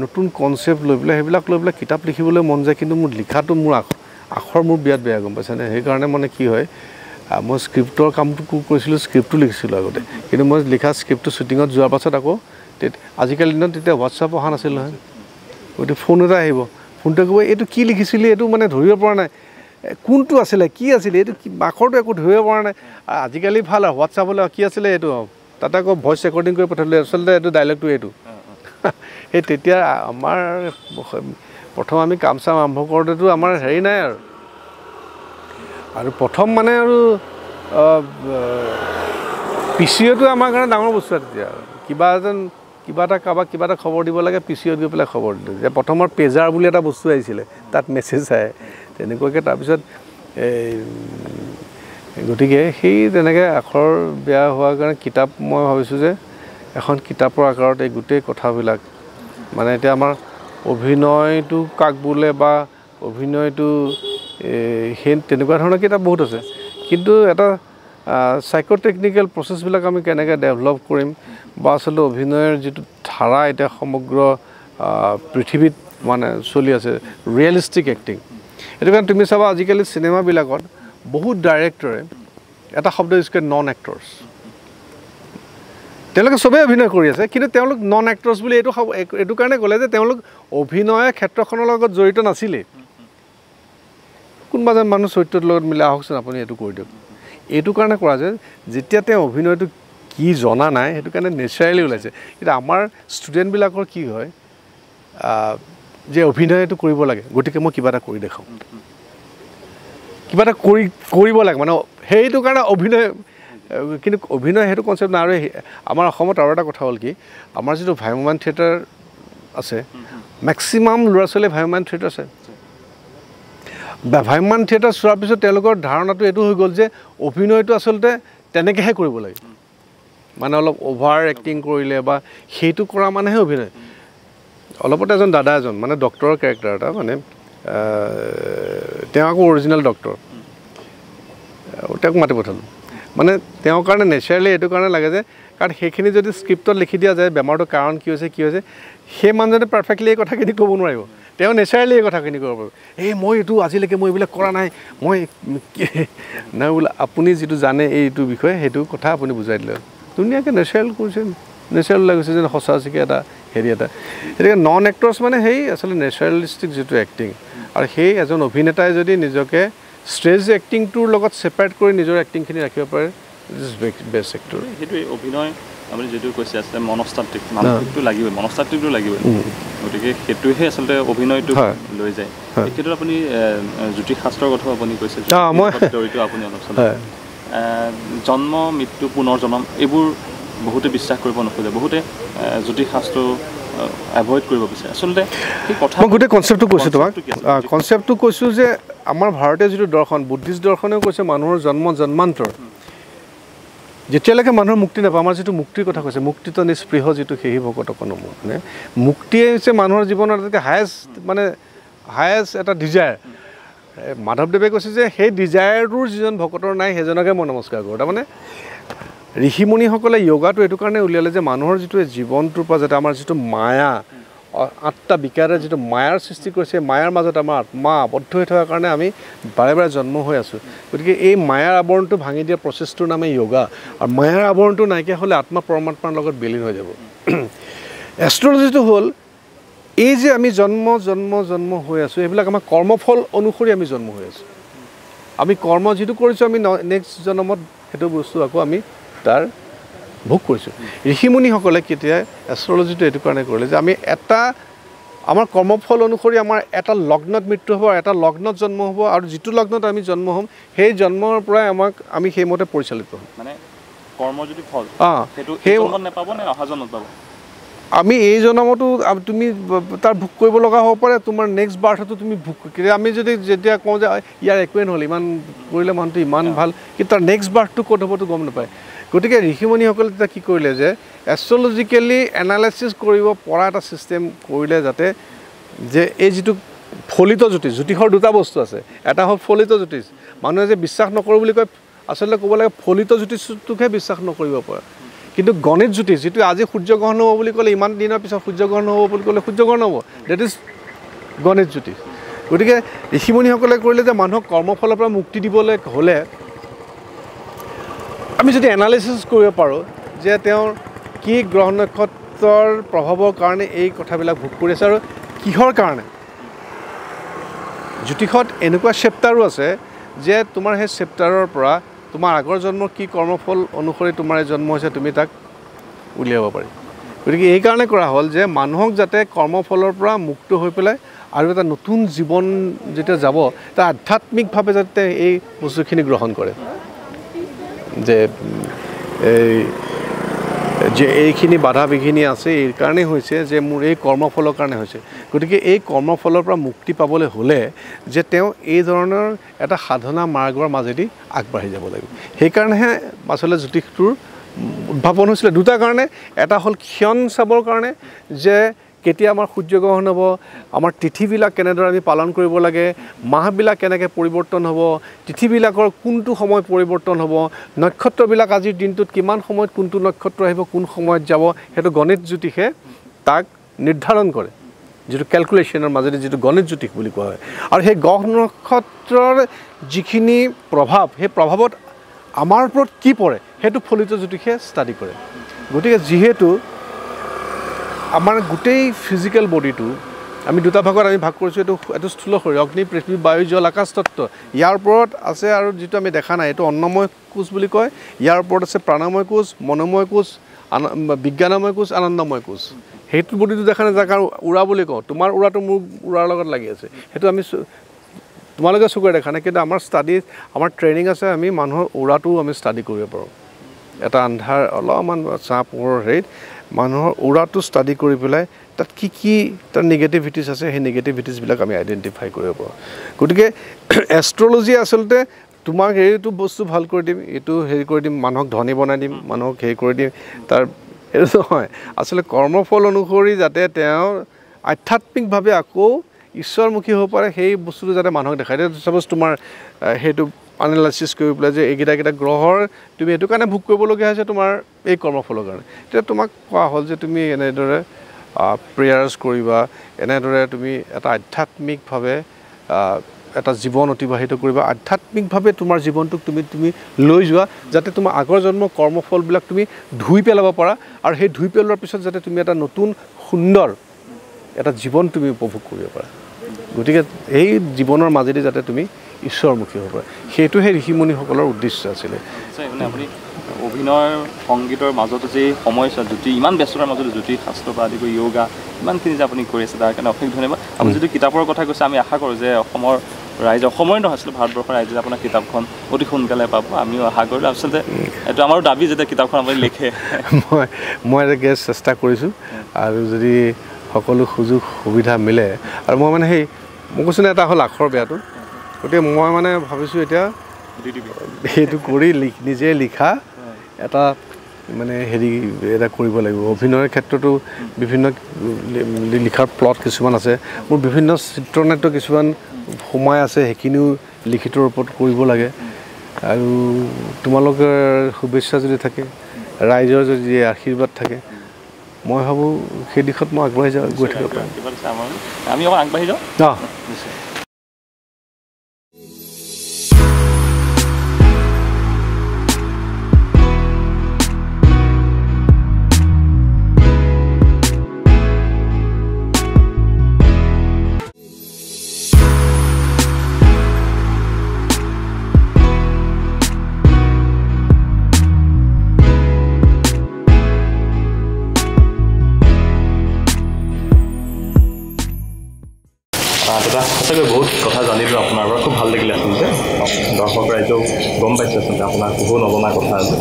নতুন কনচেপ্ট লৈ পেলাই সেইবিলাক লৈ পেলাই কিতাপ লিখিবলৈ মন যায় কিন্তু মোৰ লিখাটো মোৰ আখৰ মোৰ বিৰাট বেয়া গম পাইছেনে সেইকাৰণে মানে কি হয় মই স্ক্ৰিপ্টৰ কামটো কৰিছিলোঁ স্ক্ৰিপ্টটো লিখিছিলোঁ আগতে কিন্তু মই লিখা স্ক্ৰিপ্টটো শ্বুটিঙত যোৱাৰ পাছত আকৌ আজিকালি দিনত তেতিয়া হোৱাটছআপ অহা নাছিল নহয় গতিকে ফোন এটা আহিব ফোনটো ক'ব এইটো কি লিখিছিলি এইটো মানে ধৰিব পৰা নাই কোনটো আছিলে কি আছিলে এইটো আখৰটো একো ধৰিব পৰা নাই আজিকালি ভাল আৰু হোৱাটছআপলৈ কি আছিলে এইটো তাতে আকৌ ভইচ ৰেকৰ্ডিং কৰি পঠালোঁ আচলতে এইটো ডাইলগটো এইটো সেই তেতিয়া আমাৰ প্ৰথম আমি কাম চাম আৰম্ভ কৰোঁতেতো আমাৰ হেৰি নাই আৰু প্ৰথম মানে আৰু পিচিঅ'টো আমাৰ কাৰণে ডাঙৰ বস্তু তেতিয়া কিবা এটা কাৰোবাক কিবা এটা খবৰ দিব লাগে পিচিঅ'ত গৈ পেলাই খবৰ দিলোঁ যে প্ৰথমৰ পেজাৰ বুলি এটা বস্তু আহিছিলে তাত মেছেজ আহে তেনেকুৱাকৈ তাৰপিছত গতিকে সেই তেনেকৈ আখৰ বেয়া হোৱাৰ কাৰণে কিতাপ মই ভাবিছোঁ যে এখন কিতাপৰ আকাৰত এই গোটেই কথাবিলাক মানে এতিয়া আমাৰ অভিনয়টো কাক বোলে বা অভিনয়টো সেই তেনেকুৱা ধৰণৰ কিতাপ বহুত আছে কিন্তু এটা সাইকোটেকনিকেল প্ৰচেছবিলাক আমি কেনেকৈ ডেভেলপ কৰিম বা আচলতে অভিনয়ৰ যিটো ধাৰা এতিয়া সমগ্ৰ পৃথিৱীত মানে চলি আছে ৰিয়েলিষ্টিক এক্টিং সেইটো কাৰণে তুমি চাবা আজিকালি চিনেমাবিলাকত বহুত ডাইৰেক্টৰে এটা শব্দ ইউজ কৰে নন এক্টৰ্ছ তেওঁলোকে চবেই অভিনয় কৰি আছে কিন্তু তেওঁলোক নন এক্টৰ্ছ বুলি এইটো কাৰণে ক'লে যে তেওঁলোক অভিনয় ক্ষেত্ৰখনৰ লগত জড়িত নাছিলেই কোনোবা যেন মানুহ চৰিত্ৰৰ লগত মিলাই আহকচোন আপুনি এইটো কৰি দিয়ক এইটো কাৰণে কৰা যে যেতিয়া তেওঁ অভিনয়টো কি জনা নাই সেইটো কাৰণে নেচাৰেলি ওলাইছে কিন্তু আমাৰ ষ্টুডেণ্টবিলাকৰ কি হয় যে অভিনয়টো কৰিব লাগে গতিকে মই কিবা এটা কৰি দেখাওঁ কিবা এটা কৰিব লাগে মানে সেইটো কাৰণে অভিনয় কিন্তু অভিনয় সেইটো কনচেপ্ট নাই আৰু আমাৰ অসমত আৰু এটা কথা হ'ল কি আমাৰ যিটো ভ্ৰাম্যমান থিয়েটাৰ আছে মেক্সিমাম ল'ৰা ছোৱালীয়ে ভ্ৰাম্যমান থিয়েটাৰ আছে ভ্ৰাম্যমান থিয়েটাৰ চোৱাৰ পিছত তেওঁলোকৰ ধাৰণাটো এইটো হৈ গ'ল যে অভিনয়টো আচলতে তেনেকৈহে কৰিব লাগে মানে অলপ অভাৰ এক্টিং কৰিলে বা সেইটো কৰা মানেহে অভিনয় অলপতে এজন দাদা এজন মানে ডক্টৰৰ কেৰেক্টাৰ এটা মানে তেওঁ আকৌ অৰিজিনেল ডক্টৰ তেওঁক মাতি পঠালোঁ মানে তেওঁৰ কাৰণে নেচাৰেলি এইটো কাৰণে লাগে যে কাৰণ সেইখিনি যদি স্ক্ৰিপ্টত লিখি দিয়া যায় বেমাৰটোৰ কাৰণ কি হৈছে সেই মানুহজনে পাৰফেক্টলি এই কথাখিনি ক'ব নোৱাৰিব তেওঁ নেচাৰেলি এই কথাখিনি কৰিব পাৰিব এই মই এইটো আজিলৈকে মই এইবিলাক কৰা নাই মই নাই বোলে আপুনি যিটো জানে এইটো বিষয়ে সেইটো কথা আপুনি বুজাই দিলে ধুনীয়াকৈ নেচাৰেল কৰিছে নেচাৰেল লাগিছে যেন সঁচা সঁচিকৈ এটা হেৰি এটা গতিকে নন এক্টৰ্ছ মানে সেই আচলতে নেচাৰেলিষ্টিক যিটো এক্টিং আৰু সেই এজন অভিনেতাই যদি নিজকে ষ্টেজ এক্টিংটোৰ লগত ছেপাৰেট কৰি নিজৰ এক্টিংখিনি ৰাখিব পাৰে ইজ বেষ্ট এক্টৰ সেইটোৱে অভিনয় আপুনি যিটো কৈছে আচলতে মনস্তাত্ত্বিক মানসিকটো লাগিবই মনস্তাত্ত্বিকটো লাগিবই গতিকে সেইটোহে আচলতে অভিনয়টো লৈ যায় এই ক্ষেত্ৰত আপুনি জ্যোতিষশাস্ত্ৰৰ কথা আপুনি কৈছে জড়িত আপুনি অলপ জন্ম মৃত্যু পুনৰ জন্ম এইবোৰ বহুতে বিশ্বাস কৰিব নোখোজে বহুতে জ্যোতিষশাস্ত্ৰ এভইড কৰিব বিচাৰে আচলতে সেই কথা মই গোটেই কনচেপ্টটো কৈছোঁ তোমাক কনচেপ্টটো কৈছোঁ যে আমাৰ ভাৰতীয় যিটো দৰ্শন বুদ্ধিষ্ট দৰ্শনেও কৈছে মানুহৰ জন্ম জন্মান্তৰ যেতিয়ালৈকে মানুহৰ মুক্তি নাপায় আমাৰ যিটো মুক্তিৰ কথা কৈছে মুক্তিত নিস্পৃহ যিটো সেই ভকতক নমো মানে মুক্তিয়ে হৈছে মানুহৰ জীৱনৰ আটাইতকৈ হায়েষ্ট এটা ডিজায়াৰ মাধৱদেৱে কৈছে যে সেই ডিজায়াৰটোৰ যিজন ভকতৰ নাই সেইজনকে মই নমস্কাৰ কৰোঁ তাৰমানে ঋষিমুনিসকলে য়োগাটো এইটো কাৰণে উলিয়ালে যে মানুহৰ যিটো জীৱনটোৰ পৰা যাতে আমাৰ যিটো মায়া আত্মা বিকাৰে যিটো মায়াৰ সৃষ্টি কৰিছে মায়াৰ মাজত আমাৰ আত্মা আবদ্ধ হৈ থকাৰ কাৰণে আমি বাৰে বাৰে জন্ম হৈ আছোঁ গতিকে এই মায়াৰ আৱৰণটো ভাঙি দিয়া প্ৰচেছটোৰ নামে য়োগা আৰু মায়াৰ আৱৰণটো নাইকিয়া হ'লে আত্মা পৰমাত্মাৰ লগত বিলীন হৈ যাব এষ্ট্ৰলজিটো হ'ল এই যে আমি জন্ম হৈ আছোঁ এইবিলাক আমাৰ কৰ্মফল অনুসৰি আমি জন্ম হৈ আছোঁ আমি কৰ্ম যিটো কৰিছোঁ আমি নেক্সট জন্মত সেইটো বস্তু আকৌ আমি তাৰ ভোগ কৰিছোঁ ঋষিমুনিসকলে কেতিয়া এষ্ট্ৰলজিটো এইটো কাৰণে কৰিলে যে আমি এটা আমাৰ কৰ্মফল অনুসৰি আমাৰ এটা লগ্নত মৃত্যু হ'ব এটা লগ্নত জন্ম হ'ব আৰু যিটো লগ্নত আমি জন্ম হ'ম সেই জন্মৰ পৰাই আমি সেইমতে পৰিচালিত হ'ম মানে কৰ্ম যদি ফল সেইটো জন্মত নাপাব নে অহা জন্মত পাব আমি এই জন্মতো তুমি তাৰ ভোগ কৰিব লগা হ'ব পাৰে তোমাৰ নেক্সট বাৰ্থতো তুমি ভোগ আমি যদি যেতিয়া কওঁ যে ইয়াৰ একোৱে নহ'ল ইমান কৰিলে মানুহটো ইমান ভাল কিন্তু তাৰ নেক্সট বাৰ্থটো ক'ত হ'বতো গম নাপায় গতিকে ঋষিমুনিসকলে তেতিয়া কি কৰিলে যে এষ্ট্ৰলজিকেলি এনালাইচিছ কৰিব পৰা এটা ছিষ্টেম কৰিলে যাতে যে এই যিটো ফলিত জ্যোতিষৰ দুটা বস্তু আছে এটা হ'ল ফলিত জ্যোতিষ মানুহে যে বিশ্বাস নকৰোঁ বুলি কয় আচলতে ক'ব লাগে ফলিত জ্যোতিষটোকহে বিশ্বাস নকৰিব পাৰে কিন্তু গণিত জ্যোতিষ যিটো আজি সূৰ্যগ্ৰহণ হ'ব বুলি ক'লে ইমান দিনৰ পিছত সূৰ্যগ্ৰহণ হ'ব বুলি ক'লে সূৰ্যগ্ৰহণ হ'ব ডেট ইজ গণিত জ্যোতিষ গতিকে ঋষিমুনিসকলে কৰিলে যে মানুহক কৰ্মফলৰ পৰা মুক্তি দিবলৈ হ'লে আমি যদি এনালাইচিছ কৰিব পাৰোঁ যে তেওঁৰ কি গ্ৰহ নক্ষত্ৰৰ প্ৰভাৱৰ কাৰণে এই কথাবিলাক ভোগ কৰি আছে আৰু কিহৰ কাৰণে জ্যোতিষত এনেকুৱা চেপ্টাৰো আছে যে তোমাৰ সেই চেপ্টাৰৰ পৰা তোমাৰ আগৰ জন্মৰ কি কৰ্মফল অনুসৰি তোমাৰ জন্ম হৈছে তুমি তাক উলিয়াব পাৰি গতিকে এইকাৰণে কৰা হ'ল যে মানুহক যাতে কৰ্মফলৰ পৰা মুক্ত হৈ পেলাই আৰু এটা নতুন জীৱন যেতিয়া যাব তাৰ আধ্যাত্মিকভাৱে যাতে এই বস্তুখিনি গ্ৰহণ কৰে যে এইখিনি বাধা বিঘিনি আছে এই কাৰণেই হৈছে যে মোৰ এই কৰ্মফলৰ কাৰণে হৈছে গতিকে এই কৰ্মফলৰ পৰা মুক্তি পাবলৈ হ'লে যে তেওঁ এই ধৰণৰ এটা সাধনা মাৰ্গৰ মাজেদি আগবাঢ়ি যাব লাগিব সেইকাৰণেহে আচলতে জ্যোতিষটোৰ উদ্ভাৱন হৈছিলে দুটা কাৰণে এটা হ'ল ক্ষণ চাবৰ কাৰণে যে কেতিয়া আমাৰ সূৰ্যগ্ৰহণ হ'ব আমাৰ তিথিবিলাক কেনেদৰে আমি পালন কৰিব লাগে মাহবিলাক কেনেকৈ পৰিৱৰ্তন হ'ব তিথিবিলাকৰ কোনটো সময় পৰিৱৰ্তন হ'ব নক্ষত্ৰবিলাক আজিৰ দিনটোত কিমান সময়ত কোনটো নক্ষত্ৰ আহিব কোন সময়ত যাব সেইটো গণিত জ্যোতিষে তাক নিৰ্ধাৰণ কৰে যিটো কেলকুলেশ্যনৰ মাজেদি যিটো গণিত জ্যোতিষ বুলি কোৱা হয় আৰু সেই গ্ৰহ নক্ষত্ৰৰ যিখিনি প্ৰভাৱ সেই প্ৰভাৱত আমাৰ ওপৰত কি পৰে সেইটো ফলিত জ্যোতিষে ষ্টাডি কৰে গতিকে যিহেতু আমাৰ গোটেই ফিজিকেল বডিটো আমি দুটা ভাগত আমি ভাগ কৰিছোঁ এইটো স্থূল শৰীৰ অগ্নি পৃথিৱী বায়ু জল আকাশ তত্ত্ব ইয়াৰ ওপৰত আছে আৰু যিটো আমি দেখা নাই এইটো অন্নময় কোষ বুলি কয় ইয়াৰ ওপৰত আছে প্ৰাণময় কোষ মনোময় কোষ বিজ্ঞানময় কোষ আনন্দময় কোষ সেইটো বডিটো দেখা নাই যাক আৰু উৰা বুলি কওঁ তোমাৰ উৰাটো মোৰ উৰাৰ লগত লাগি আছে সেইটো আমি তোমালোকে চকুৰে দেখা নাই কিন্তু আমাৰ ষ্টাডি আমাৰ ট্ৰেইনিং আছে আমি মানুহৰ উৰাটোও আমি ষ্টাডি কৰিব পাৰোঁ এটা আন্ধাৰ অলপমান চাহ পোহৰৰ হেৰিত মানুহৰ উৰাটো ষ্টাডি কৰি পেলাই তাত কি তাৰ নিগেটিভিটিছ আছে সেই নিগেটিভিটিছবিলাক আমি আইডেণ্টিফাই কৰিব পাৰোঁ গতিকে এষ্ট্ৰলজি আচলতে তোমাক এইটো বস্তু ভাল কৰি দিম এইটো হেৰি কৰি দিম মানুহক ধনী বনাই দিম মানুহক হেৰি কৰি দিম তাৰ এইটো নহয় আচলতে কৰ্মফল অনুসৰি যাতে তেওঁ আধ্যাত্মিকভাৱে আকৌ ঈশ্বৰমুখী হ'ব পাৰে সেই বস্তুটো যাতে মানুহক দেখাই দিয়ে চাপ'জ তোমাৰ সেইটো এনালাইচিছ কৰি পেলাই যে এইকেইটা গ্ৰহৰ তুমি এইটো কাৰণে ভোগ কৰিবলগীয়া হৈছে তোমাৰ এই কৰ্মফলৰ কাৰণে তেতিয়া তোমাক কোৱা হ'ল যে তুমি এনেদৰে প্ৰেয়াৰ্ছ কৰিবা এনেদৰে তুমি এটা আধ্যাত্মিকভাৱে এটা জীৱন অতিবাহিত কৰিবা আধ্যাত্মিকভাৱে তোমাৰ জীৱনটোক তুমি লৈ যোৱা যাতে তোমাৰ আগৰ জন্মৰ কৰ্মফলবিলাক তুমি ধুই পেলাব পাৰা আৰু সেই ধুই পেলোৱাৰ পিছত যাতে তুমি এটা নতুন সুন্দৰ এটা জীৱন তুমি উপভোগ কৰিব পাৰা গতিকে এই জীৱনৰ মাজেদি যাতে তুমি ঈশ্বৰমুখী হ'ব পাৰা সেইটো সেই ঋষিমুনিসকলৰ উদ্দেশ্য আছিলে মানে আপুনি অভিনয় সংগীতৰ মাজতো যে সময়ছোৱা জ্যোতি ইমান ব্যস্ততাৰ মাজতো জ্যোতি শাস্ত্ৰৰ পৰা আদি কৰি য়োগা ইমানখিনি যে আপুনি কৰি আছে তাৰ কাৰণে অশেষ ধন্যবাদ আপুনি যদি কিতাপৰ কথা কৈছে আমি আশা কৰোঁ যে অসমৰ ৰাইজ অসমৰ নহয় আচলতে ভাৰতবৰ্ষৰ ৰাইজে আপোনাৰ কিতাপখন অতি সোনকালে পাব আমিও আশা কৰিলোঁ আচলতে এইটো আমাৰো দাবী যাতে কিতাপখন আপুনি লিখে মই এটা চেষ্টা কৰিছোঁ আৰু যদি সকলো সুযোগ সুবিধা মিলে আৰু মই মানে সেই মই কৈছোঁ এটা হ'ল আখৰ বেয়াটো গতিকে মই মানে ভাবিছোঁ এতিয়া সেইটো কৰি নিজে লিখা এটা মানে হেৰি এটা কৰিব লাগিব অভিনয়ৰ ক্ষেত্ৰতো বিভিন্ন লিখাৰ প্লট কিছুমান আছে মোৰ বিভিন্ন চিত্ৰনাট্য কিছুমান সোমাই আছে সেইখিনিও লিখিতৰ ওপৰত কৰিব লাগে আৰু তোমালোকৰ শুভেচ্ছা যদি থাকে ৰাইজৰ যদি আশীৰ্বাদ থাকে মই ভাবোঁ সেই দিশত মই আগবাঢ়ি গৈ থাকিব পাৰিম আমি অকণ আগবাঢ়ি যাওঁ দাদা সঁচাকৈ বহুত কথা জানিলোঁ আপোনাৰ পৰা খুব ভাল লাগিলে আচলতে দৰ্শক ৰাইজেও গম পাইছে আচলতে আপোনাৰ বহু নজনা কথা আছে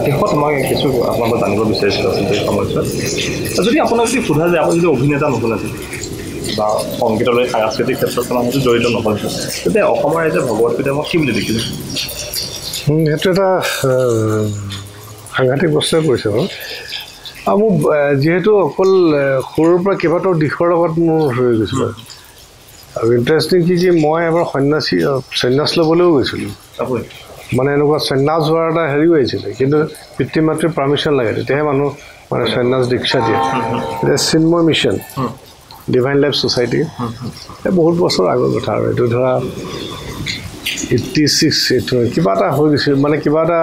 শেষত মই কিছু আপোনাৰ পৰা জানিব বিচাৰিছিলোঁ আচলতে এই সময়ছোৱাত যদি আপোনাক যদি সোধা যায় আপুনি যদি অভিনেতা নতুন আছিল বা সংগীতলৈ সাংস্কৃতিক ক্ষেত্ৰত আমাৰ হয়তো জড়িত নহ'ল তেতিয়া অসমৰ ৰাইজে ভগৱত গীতা মই কি বুলি দেখিলোঁ সেইটো এটা সাংঘাতিক প্ৰশ্নই কৰিছে বাৰু আৰু মোৰ যিহেতু অকল সৰুৰ পৰা কেইবাটাও দিশৰ লগত মোৰ হৈ গৈছিলোঁ আৰু ইণ্টাৰেষ্টিং কি যে মই এবাৰ সন্ন্যাস ল'বলৈও গৈছিলোঁ মানে এনেকুৱা সন্ন্যাস হোৱাৰ এটা হেৰিও আহিছিলে কিন্তু পিতৃ মাতৃৰ পাৰ্মিশ্যন লাগে তেতিয়াহে মানুহ মানে সন্ন্যাস দীক্ষা দিয়ে এতিয়া Chinmoy mission divine life society এই বহুত বছৰ আগৰ কথা আৰু এইটো ধৰা 86 কিবা এটা হৈ গৈছিল মানে কিবা এটা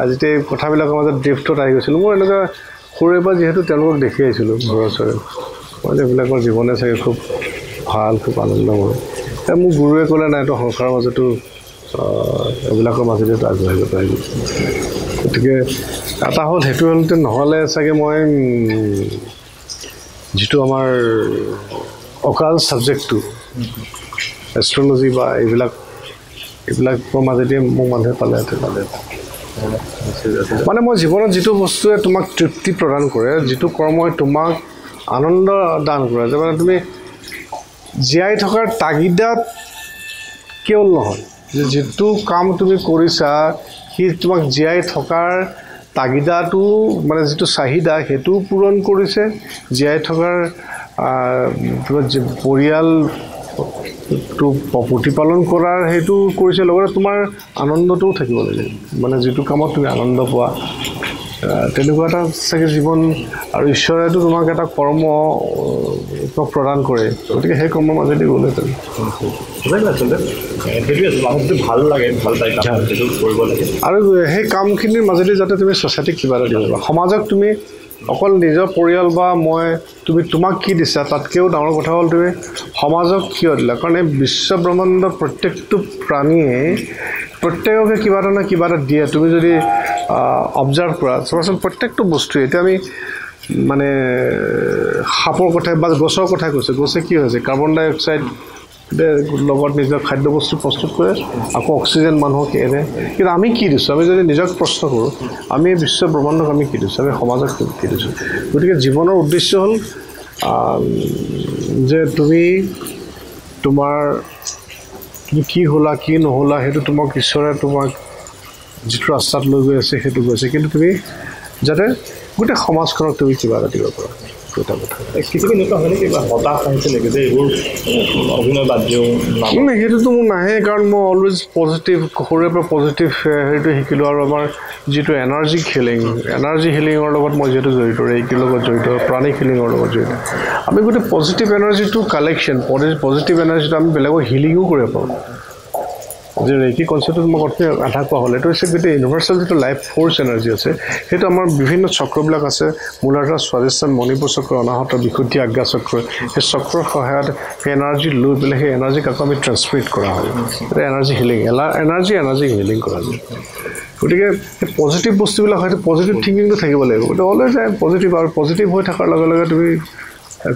যেতিয়া কথাবিলাকৰ মাজত ড্ৰিফ্টত আহি গৈছিলোঁ মোৰ এনেকুৱা সৰুৰে পৰা যিহেতু তেওঁলোকক দেখি আহিছিলোঁ ঘৰৰ ওচৰে মই এইবিলাকৰ জীৱনে চাগে খুব ভাল খুব আনন্দময় এতিয়া মোৰ গুৰুৱে ক'লে নাই তো সংসাৰৰ মাজতো এইবিলাকৰ মাজেদিতো আগবাঢ়িব পাৰিব গতিকে এটা হ'ল সেইটো হ'লতে নহ'লে চাগে মই যিটো আমাৰ অকাল ছাবজেক্টটো এষ্ট্ৰলজি বা এইবিলাকৰ মাজেদি মোক মানুহে পালে মানে মই জীৱনত যিটো বস্তুৱে তোমাক তৃপ্তি প্ৰদান কৰে যিটো কৰ্মই তোমাক আনন্দ দান কৰে যে মানে তুমি জীয়াই থকাৰ তাগিদাত কেৱল নহয় যে যিটো কাম তুমি কৰিছা সি তোমাক জীয়াই থকাৰ তাগিদাটো মানে যিটো চাহিদা সেইটোও পূৰণ কৰিছে জীয়াই থকাৰ পৰিয়ালটো প্ৰতিপালন কৰাৰ সেইটো কৰিছে লগতে তোমাৰ আনন্দটোও থাকিব লাগে মানে যিটো কামত তুমি আনন্দ পোৱা তেনেকুৱা এটা চাগে জীৱন আৰু ঈশ্বৰেতো তোমাক এটা কৰ্ম প্ৰদান কৰে গতিকে সেই কৰ্মৰ মাজেদি গ'লে ভাল লাগে ভাল পাই কৰিব লাগে আৰু সেই কামখিনিৰ মাজেদি যাতে তুমি ছ'চাইটিক কিবা এটা দিব পাৰা সমাজক তুমি অকল নিজৰ পৰিয়াল বা তুমি তোমাক কি দিছা তাতকৈও ডাঙৰ কথা হ'ল তুমি সমাজক কিয় দিলা কাৰণ এই বিশ্ব ব্ৰহ্মাণ্ডৰ প্ৰত্যেকটো প্ৰাণীয়ে প্ৰত্যেককে কিবা এটা নহয় কিবা এটা দিয়ে তুমি যদি অবজাৰ্ভ কৰা চাবাচোন প্ৰত্যেকটো বস্তুৱে এতিয়া আমি মানে সাপৰ কথা বা গছৰ কথা কৈছোঁ গছে কি হৈছে কাৰ্বন ডাই অক্সাইড লগত নিজৰ খাদ্যবস্তু প্ৰস্তুত কৰে আকৌ অক্সিজেন মানুহক এৰে কিন্তু আমি কি দিছোঁ আমি যদি নিজক প্ৰশ্ন কৰোঁ আমি বিশ্ব ব্ৰহ্মাণ্ডক আমি কি দিছোঁ আমি সমাজক কি দিছোঁ গতিকে জীৱনৰ উদ্দেশ্য হ'ল যে তুমি কি হ'লা কি নহ'লা সেইটো তোমাক ঈশ্বৰে তোমাক যিটো ৰাস্তাত লৈ গৈ আছে সেইটো গৈছে কিন্তু তুমি যাতে গোটেই সমাজখনক তুমি কিবা এটা দিব পাৰা এটা কথা কিছু এনেকুৱা হয় নেকি হতাশ আহিছে নেকি যে এইবোৰ অভিনয় বাদ দিওঁ সেইটোতো মোৰ নাহে কাৰণ মই অলৱেজ পজিটিভ সৰুৰে পৰা পজিটিভ হেৰিটো শিকিলোঁ আৰু আমাৰ যিটো এনাৰ্জি হিলিঙৰ লগত মই যিহেতু জড়িত ৰেইকিৰ লগত জড়িত প্ৰাণিক হিলিঙৰ লগত জড়িত আমি গোটেই পজিটিভ এনাৰ্জিটো কালেকশ্যন পজিটিভ এনাৰ্জিটো আমি বেলেগক হিলিঙো কৰিব পাৰোঁ যে ৰেইকি কনচেপ্টত মই কথা আধা কোৱা হ'ল এইটো হৈছে গোটেই ইউনিভাৰ্চেল যিটো লাইফ ফ'ৰ্চ এনাৰ্জি আছে সেইটো আমাৰ বিভিন্ন চক্ৰবিলাক আছে মূলাধাৰ স্বাধিষ্ঠান মণিপুৰ চক্ৰ অনাহত বিশুদ্ধি আজ্ঞা চক্ৰ সেই চক্ৰৰ সহায়ত সেই এনাৰ্জি লৈ পেলাই সেই এনাৰ্জিক আকৌ আমি ট্ৰান্সমিট কৰা হয় এটা এনাৰ্জি হিলিং এনাৰ্জি হিলিং কৰা যায় গতিকে সেই পজিটিভ বস্তুবিলাক হয়তো পজিটিভ থিংকিংটো থাকিব লাগিব গতিকে অলৱেজ পজিটিভ আৰু পজিটিভ হৈ থকাৰ লগে লগে তুমি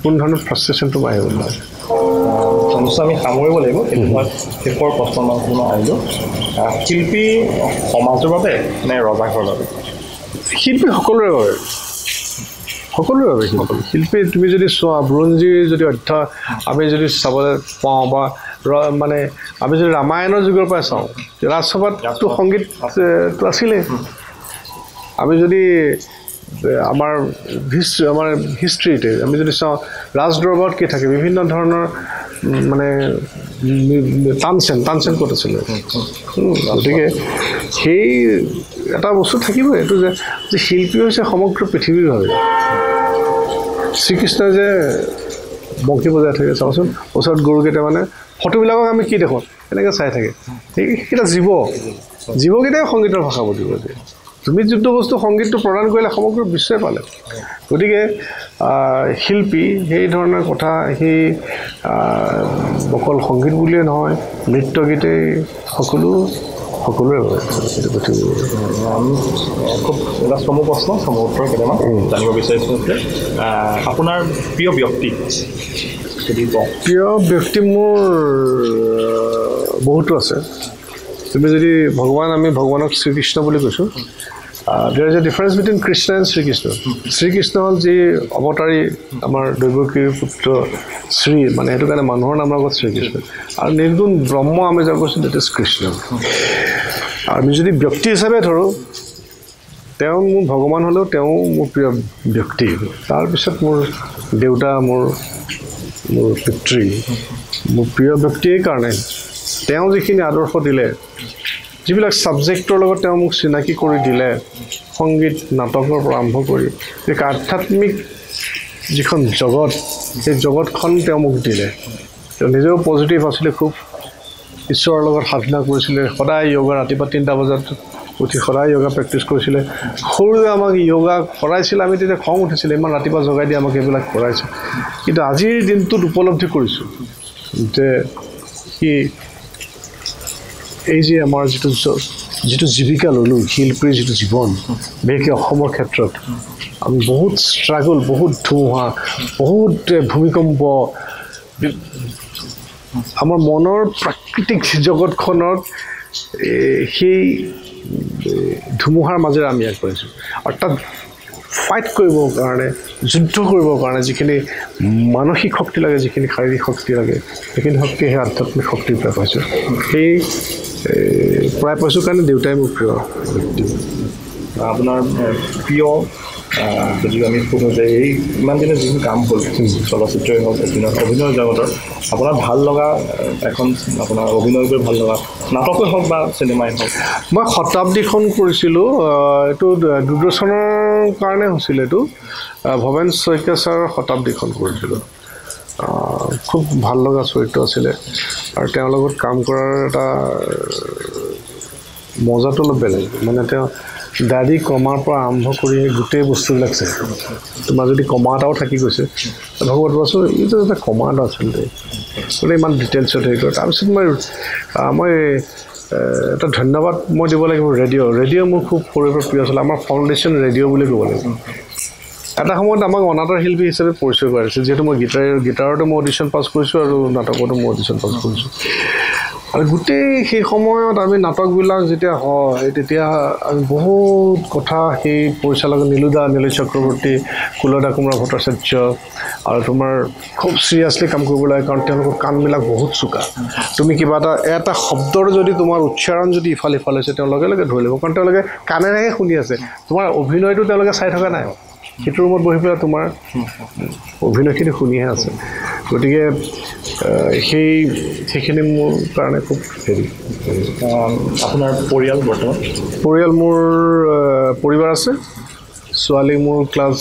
কোনো ধৰণৰ ফ্ৰাষ্ট্ৰেশ্যনটো আহিব নোৱাৰে সমস্যা আমি সামৰিব লাগিব কিন্তু মই শেষৰ প্ৰশ্ন আহিলোঁ শিল্পী সমাজৰ বাবে নে ৰজাঘৰৰ বাবে শিল্পী সকলোৰে বাবে শিল্পী তুমি যদি চোৱা বুৰঞ্জীৰ যদি আমি যদি চাবলৈ পাওঁ বা মানে আমি যদি ৰামায়ণৰ যুগৰ পৰাই চাওঁ ৰাজসভাতটো সংগীতটো আছিলেই আমি যদি আমাৰ হিষ্ট্ৰীতে আমি যদি চাওঁ ৰাজদৰবাৰত কি থাকে বিভিন্ন ধৰণৰ মানে তানচেন ক'ত আছিলে গতিকে সেই এটা বস্তু থাকিবই এইটো যে শিল্পী হৈছে সমগ্ৰ পৃথিৱীৰ বাবে শ্ৰীকৃষ্ণই যে বংশী বজাই থাকে চাওঁচোন ওচৰত গৰুকেইটা মানে ফটোবিলাকক আমি কি দেখোঁ এনেকৈ চাই থাকে সেইকেইটা জীৱকেইটাই সংগীতৰ ভাষা বুজিব দিয়ে তুমি যিটো বস্তু সংগীতটো প্ৰদান কৰিলে সমগ্ৰ বিশ্বই পালে গতিকে শিল্পী সেই ধৰণৰ কথা সেই অকল সংগীত বুলিয়ে নহয় নৃত্য গীতেই সকলোৰে বাবে আমি খুব এটা চমু প্ৰশ্ন চমু উত্তৰ কেইটামান জানিব বিচাৰিছোঁ যে আপোনাৰ প্ৰিয় ব্যক্তি মোৰ বহুতো আছে তুমি যদি আমি ভগৱানক শ্ৰীকৃষ্ণ বুলি কৈছোঁ there is a difference between Krishna and Shrikrishna হ'ল যি অৱতাৰী আমাৰ দৈৱকীৰ পুত্ৰ শ্ৰী মানে সেইটো কাৰণে মানুহৰ নামৰ আগত শ্ৰীকৃষ্ণ আৰু নিৰ্গুণ ব্ৰহ্ম আমি যাক কৈছোঁ দেট ইজ কৃষ্ণ আমি যদি ব্যক্তি হিচাপে ধৰোঁ তেওঁ মোৰ ভগৱান হ'লেও তেওঁ মোৰ প্ৰিয় ব্যক্তি তাৰপিছত মোৰ দেউতা মোৰ পিতৃ মোৰ প্ৰিয় ব্যক্তিৰ কাৰণে তেওঁ যিখিনি আদৰ্শ দিলে যিবিলাক ছাবজেক্টৰ লগত তেওঁ মোক চিনাকি কৰি দিলে সংগীত নাটকৰ পৰা আৰম্ভ কৰি এক আধ্যাত্মিক যিখন জগত সেই জগতখন তেওঁ মোক দিলে তেওঁ নিজেও পজিটিভ আছিলে খুব ঈশ্বৰৰ লগত সাধনা কৰিছিলে সদায় য়োগা ৰাতিপুৱা 3টা বজাত উঠি সদায় য়োগা প্ৰেক্টিছ কৰিছিলে সৰুৱে আমাক য়োগা কৰাইছিলে আমি তেতিয়া খং উঠিছিলে ইমান ৰাতিপুৱা জগাই দি আমাক এইবিলাক কৰাইছে কিন্তু আজিৰ দিনটোত উপলব্ধি কৰিছোঁ যে সি এই যে আমাৰ যিটো জীৱিকা ল'লোঁ শিল্পীৰ যিটো জীৱন বিশেষকৈ অসমৰ ক্ষেত্ৰত আমি বহুত ষ্ট্ৰাগল বহুত ধুমুহা বহুত ভূমিকম্প আমাৰ মনৰ প্ৰাকৃতিক জগতখনত সেই ধুমুহাৰ মাজেৰে আমি আগবাঢ়িছোঁ আৰু তাত ফাইট কৰিবৰ কাৰণে যুদ্ধ কৰিবৰ কাৰণে যিখিনি মানসিক শক্তি লাগে যিখিনি শাৰীৰিক শক্তি লাগে সেইখিনি শক্তি সেই আধ্যাত্মিক শক্তিৰ পৰা পাইছোঁ সেই প্ৰায় পাইছোঁ কাৰণে দেউতাই মোৰ প্ৰিয় ব্যক্তি আপোনাৰ প্ৰিয় যদি আমি সোধোঁ যে এই ইমান দিনে যিখিনি কাম হ'ল চলচ্চিত্ৰই হওক অভিনয় জগতৰ আপোনাৰ ভাল লগা এখন আপোনাৰ অভিনয় কৰি ভাল লগা নাটকেই হওক বা চিনেমাই হওক মই শতাব্দীখন কৰিছিলোঁ এইটো দূৰদৰ্শনৰ কাৰণে হৈছিলে এইটো ভৱেন শইকীয়া ছাৰৰ শতাব্দীখন কৰিছিলোঁ খুব ভাল লগা চৰিত্ৰ আছিলে আৰু তেওঁৰ লগত কাম কৰাৰ এটা মজাটো অলপ বেলেগ মানে তেওঁ দাড়ি কমাৰ পৰা আৰম্ভ কৰি গোটেই বস্তুবিলাক চাই তোমাৰ যদি কমা এটাও থাকি গৈছে ভগৱত বস্তু এইটো এটা কমা এটা আচলতে গতিকে ইমান ডিটেইলছত হেৰি কৰে তাৰপিছত মই এটা ধন্যবাদ মই দিব লাগিব ৰেডিঅ' মোৰ খুব সৰুৰে পৰা প্ৰিয় আছিলে আমাৰ ফাউণ্ডেশ্যন ৰেডিঅ' বুলি ক'ব লাগিব এটা সময়ত আমাক অনাতাঁৰ শিল্পী হিচাপে পৰিচয় কৰাইছে যিহেতু মই গীটাৰতো মই অডিশ্যন পাছ কৰিছোঁ আৰু নাটকতো মই অডিশ্যন পাছ কৰিছোঁ আৰু গোটেই সেই সময়ত আমি নাটকবিলাক যেতিয়া হয় তেতিয়া আমি বহুত কথা সেই পৰিচালক নীল চক্ৰৱৰ্তী কুলদা কুমাৰ ভট্টাচাৰ্য আৰু তোমাৰ খুব চিৰিয়াছলি কাম কৰিব লাগে কাৰণ তেওঁলোকৰ কাণবিলাক বহুত চোকা তুমি কিবা এটা শব্দৰ যদি তোমাৰ উচ্চাৰণ যদি ইফাল সিফাল হৈছে তেওঁ লগে লগে ধৰি ল'ব কাৰণ তেওঁলোকে কাণেৰেহে শুনি আছে তোমাৰ অভিনয়টো তেওঁলোকে চাই থকা নাই সেইটো ৰুমত বহি পেলাই তোমাৰ অভিনয়খিনি শুনিহে আছে গতিকে সেইখিনি মোৰ কাৰণে খুব হেৰি আপোনাৰ পৰিয়াল বৰ্তমান পৰিয়াল মোৰ পৰিবাৰ আছে ছোৱালী মোৰ ক্লাছ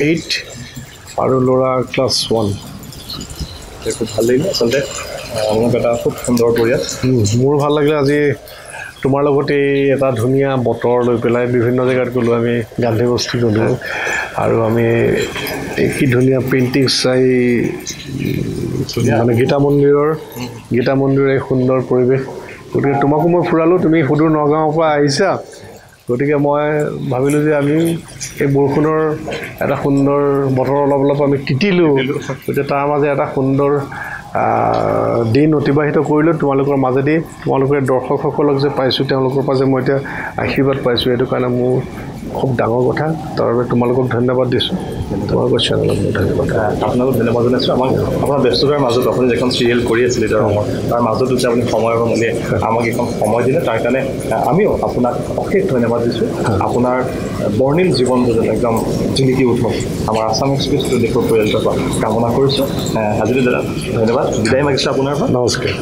8 আৰু ল'ৰা ক্লাছ 1 খুব ভাল লাগিলে আচলতে মোক এটা খুব সুন্দৰ পৰিয়াল মোৰ ভাল লাগিলে আজি তোমাৰ লগত এই এটা ধুনীয়া বতৰ লৈ পেলাই বিভিন্ন জেগাত গ'লোঁ আমি গান্ধী বস্তি গ'লোঁ আৰু আমি কি ধুনীয়া পেইণ্টিং চাই মানে গীতা মন্দিৰৰ এই সুন্দৰ পৰিৱেশ গতিকে তোমাকো মই ফুৰালোঁ তুমি সুদূৰ নগাঁৱৰ পৰা আহিছা গতিকে মই ভাবিলোঁ যে আমি এই বৰষুণৰ এটা সুন্দৰ বতৰ অলপ আমি তিতিলোঁ গতিকে তাৰ মাজে এটা সুন্দৰ দিন অতিবাহিত কৰিলোঁ তোমালোকৰ মাজেদি তোমালোকৰ দৰ্শকসকলক যে পাইছোঁ তেওঁলোকৰ পৰা যে মই এতিয়া আশীৰ্বাদ পাইছোঁ এইটো কাৰণে মোৰ খুব ডাঙৰ কথা তাৰ বাবে তোমালোকক ধন্যবাদ দিছোঁ তোমালোকৰ চেনেলক মই ধন্যবাদ আপোনালোক ধন্যবাদ জনাইছোঁ আমাক আপোনাৰ ব্যস্ততাৰ মাজত আপুনি যিখন চিৰিয়েল কৰি আছিলে তাৰ সময়ত তাৰ মাজতো যে আপুনি সময় মিলি আমাক এখন সময় দিলে তাৰ কাৰণে আমিও আপোনাক অশেষ ধন্যবাদ দিছোঁ আপোনাৰ বৰ্ণিল জীৱনটো যেন একদম জিলিকি উঠক আমাৰ আছাম এক্সপ্ৰেছ দেশৰ পৰিয়ালৰ পৰা কামনা কৰিছোঁ আজিলৈ দাদা ধন্যবাদ বিদায় মাগিছোঁ আপোনাৰ পৰা নমস্কাৰ